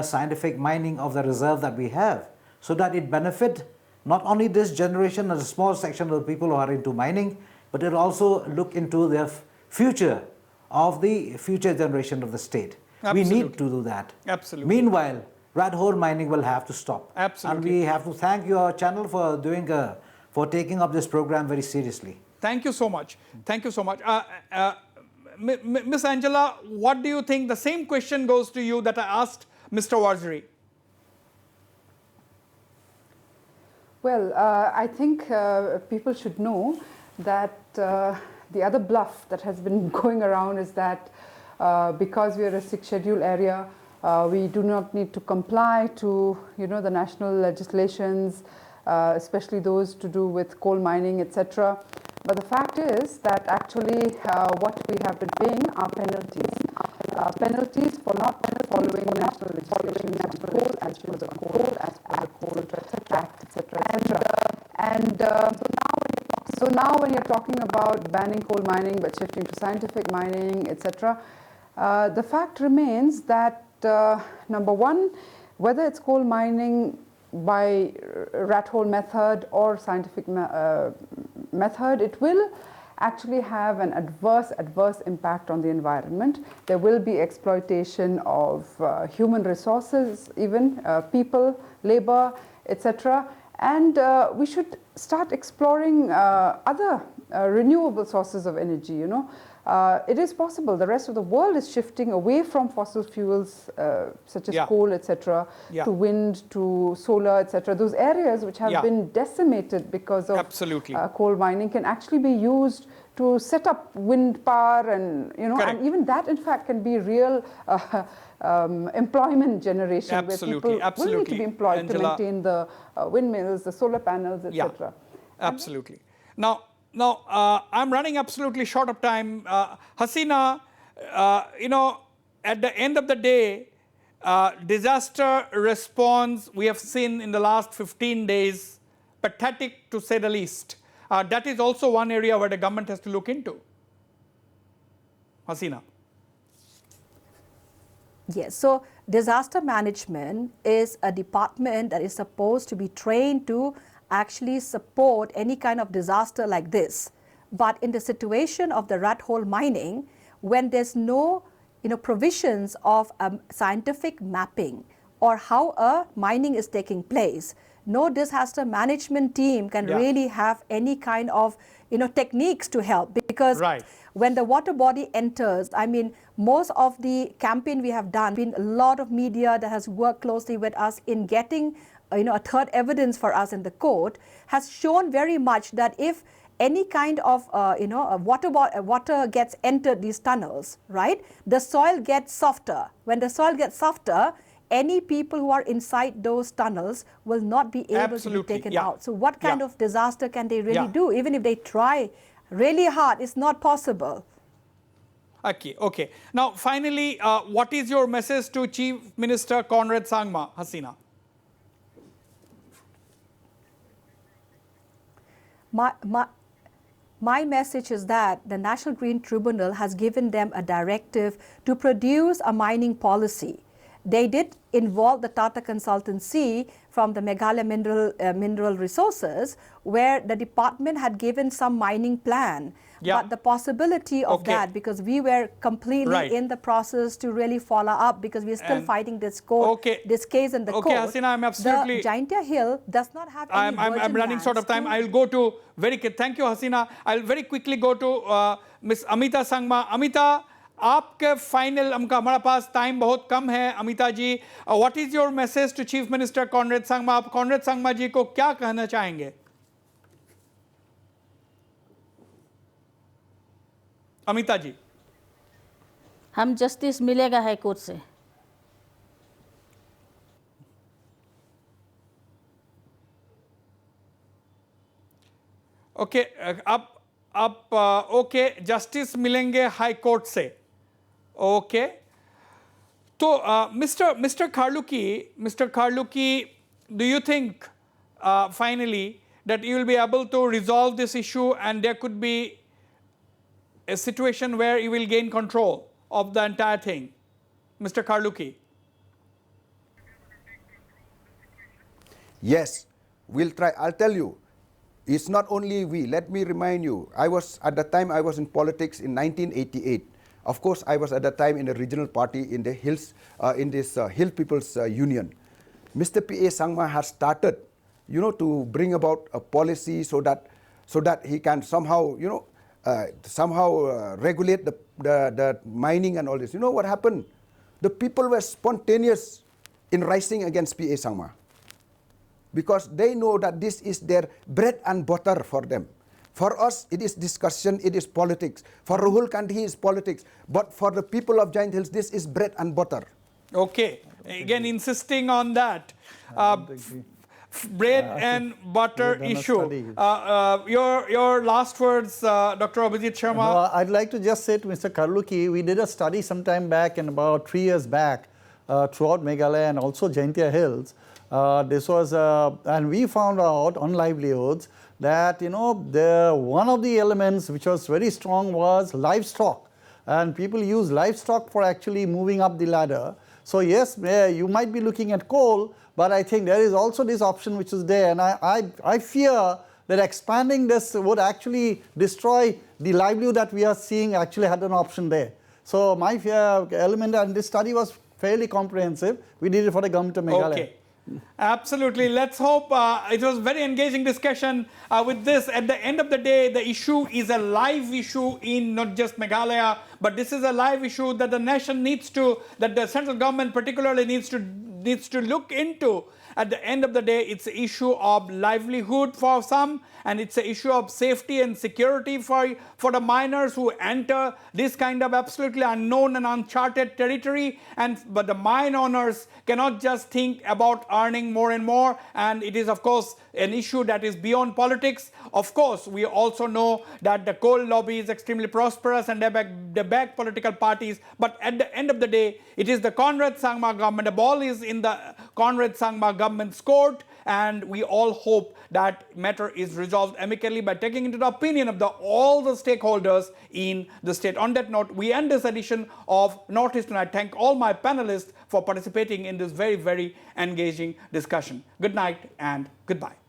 scientific mining of the reserve that we have, so that it benefit not only this generation and a small section of the people who are into mining, but it also look into the future of the future generation of the state. Absolutely. We need to do that. Absolutely. Meanwhile, rat hole mining will have to stop. Absolutely. And we have to thank your channel for taking up this program very seriously. Thank you so much. Thank you so much. Ms. Angela, what do you think? The same question goes to you that I asked Mr. Wasbir. Well, I think people should know that the other bluff that has been going around is that because we are a 6th schedule area, we do not need to comply to the national legislations, especially those to do with coal mining, etc. But the fact is that actually what we have been paying are penalties. Penalties for not following national legislation on coal, as per the Coal Act, etc. And so now when you're talking about banning coal mining but shifting to scientific mining, etc., the fact remains that number one, whether it's coal mining by rat hole method or scientific method, it will actually have an adverse impact on the environment. There will be exploitation of human resources, even people, labor, etc. And we should start exploring other renewable sources of energy, you know. It is possible. The rest of the world is shifting away from fossil fuels such as coal, etc., to wind, to solar, etc. Those areas which have been decimated because of coal mining can actually be used to set up wind power, and you know, and even that in fact can be real employment generation, where people will need to be employed, Angela, to maintain the windmills, the solar panels, etc. Absolutely. Now I'm running absolutely short of time. Hasina, you know, at the end of the day, disaster response we have seen in the last 15 days, pathetic to say the least. That is also one area where the government has to look into. Hasina. Yes, so disaster management is a department that is supposed to be trained to actually support any kind of disaster like this. But in the situation of the rat hole mining, when there's no provisions of scientific mapping or how a mining is taking place, no disaster management team can really have any kind of techniques to help, because when the water body enters, I mean, most of the campaign we have done, been a lot of media that has worked closely with us in getting a third evidence for us in the court, has shown very much that if any kind of water gets entered these tunnels, right, the soil gets softer. When the soil gets softer, any people who are inside those tunnels will not be able to be taken out. So what kind of disaster can they really do? Even if they try really hard, it's not possible. Okay. Now, finally, what is your message to Chief Minister Conrad Sangma, Hasina? My message is that the National Green Tribunal has given them a directive to produce a mining policy. They did involve the Tata Consultancy from the Meghalaya mineral resources, where the department had given some mining plan. But the possibility of that, because we were completely in the process to really follow up, because we are still fighting this court, this case in the court. Hasina, I'm absolutely... The Jaintia Hill does not have any I'm running short of time. I'll go to thank you, Hasina. I'll very quickly go to Miss Amita Sangma. Amita, आपके final हमारा पास time बहुत कम है Amita ji, what is your message to chief minister Conrad Sangma? आप कॉनरेड संगमा जी को क्या कहना चाहेंगे? अमिता जी, हम जस्टिस मिलेगा हाई कोर्ट से। ओके, अब ओके, जस्टिस मिलेंगे हाई कोर्ट से। ओके, तो mister Kharluki, do you think finally that you will be able to resolve this issue and there could be a situation where you will gain control of the entire thing? Mr. Kharluki. Yes, we'll try. I'll tell you, it's not only we. Let me remind you, at the time I was in politics in 1988. Of course, I was at that time in a regional party in the hills, in this Hill People's Union. Mr. P.A. Sangma has started, to bring about a policy so that he can somehow, regulate the mining and all this. You know what happened? The people were spontaneous in rising against P.A. Sangma, because they know that this is their bread and butter for them. For us, it is discussion, it is politics. For Rahul Gandhi, it's politics. But for the people of Giant Hills, this is bread and butter. Okay. Again, insisting on that. Bread and butter issue. Your last words, Dr. Abhijit Sharma. No, I'd like to just say to Mr. Kharluki, we did a study some time back, and about 3 years back, throughout Meghalaya and also Jaintia Hills. This was, and we found out on livelihoods that, one of the elements which was very strong was livestock. And people use livestock for actually moving up the ladder. So yes, you might be looking at coal, but I think there is also this option which is there. And I fear that expanding this would actually destroy the livelihood that we are seeing actually had an option there. So my fear element, and this study was fairly comprehensive. We did it for the government of Meghalaya. Okay. Absolutely. Let's hope it was very engaging discussion with this. At the end of the day, the issue is a live issue in not just Meghalaya, but this is a live issue that the nation needs to, that the central government particularly needs to look into. At the end of the day, it's an issue of livelihood for some, and it's an issue of safety and security for the miners who enter this kind of absolutely unknown and uncharted territory. But the mine owners cannot just think about earning more and more, and it is of course an issue that is beyond politics. Of course, we also know that the coal lobby is extremely prosperous and they back political parties, but at the end of the day, it is the Conrad Sangma government. The ball is in the Conrad Sangma government's court, and we all hope that matter is resolved amicably by taking into the opinion of all the stakeholders in the state. On that note, we end this edition of Northeast Tonight. Thank all my panelists for participating in this very, very engaging discussion. Good night and goodbye.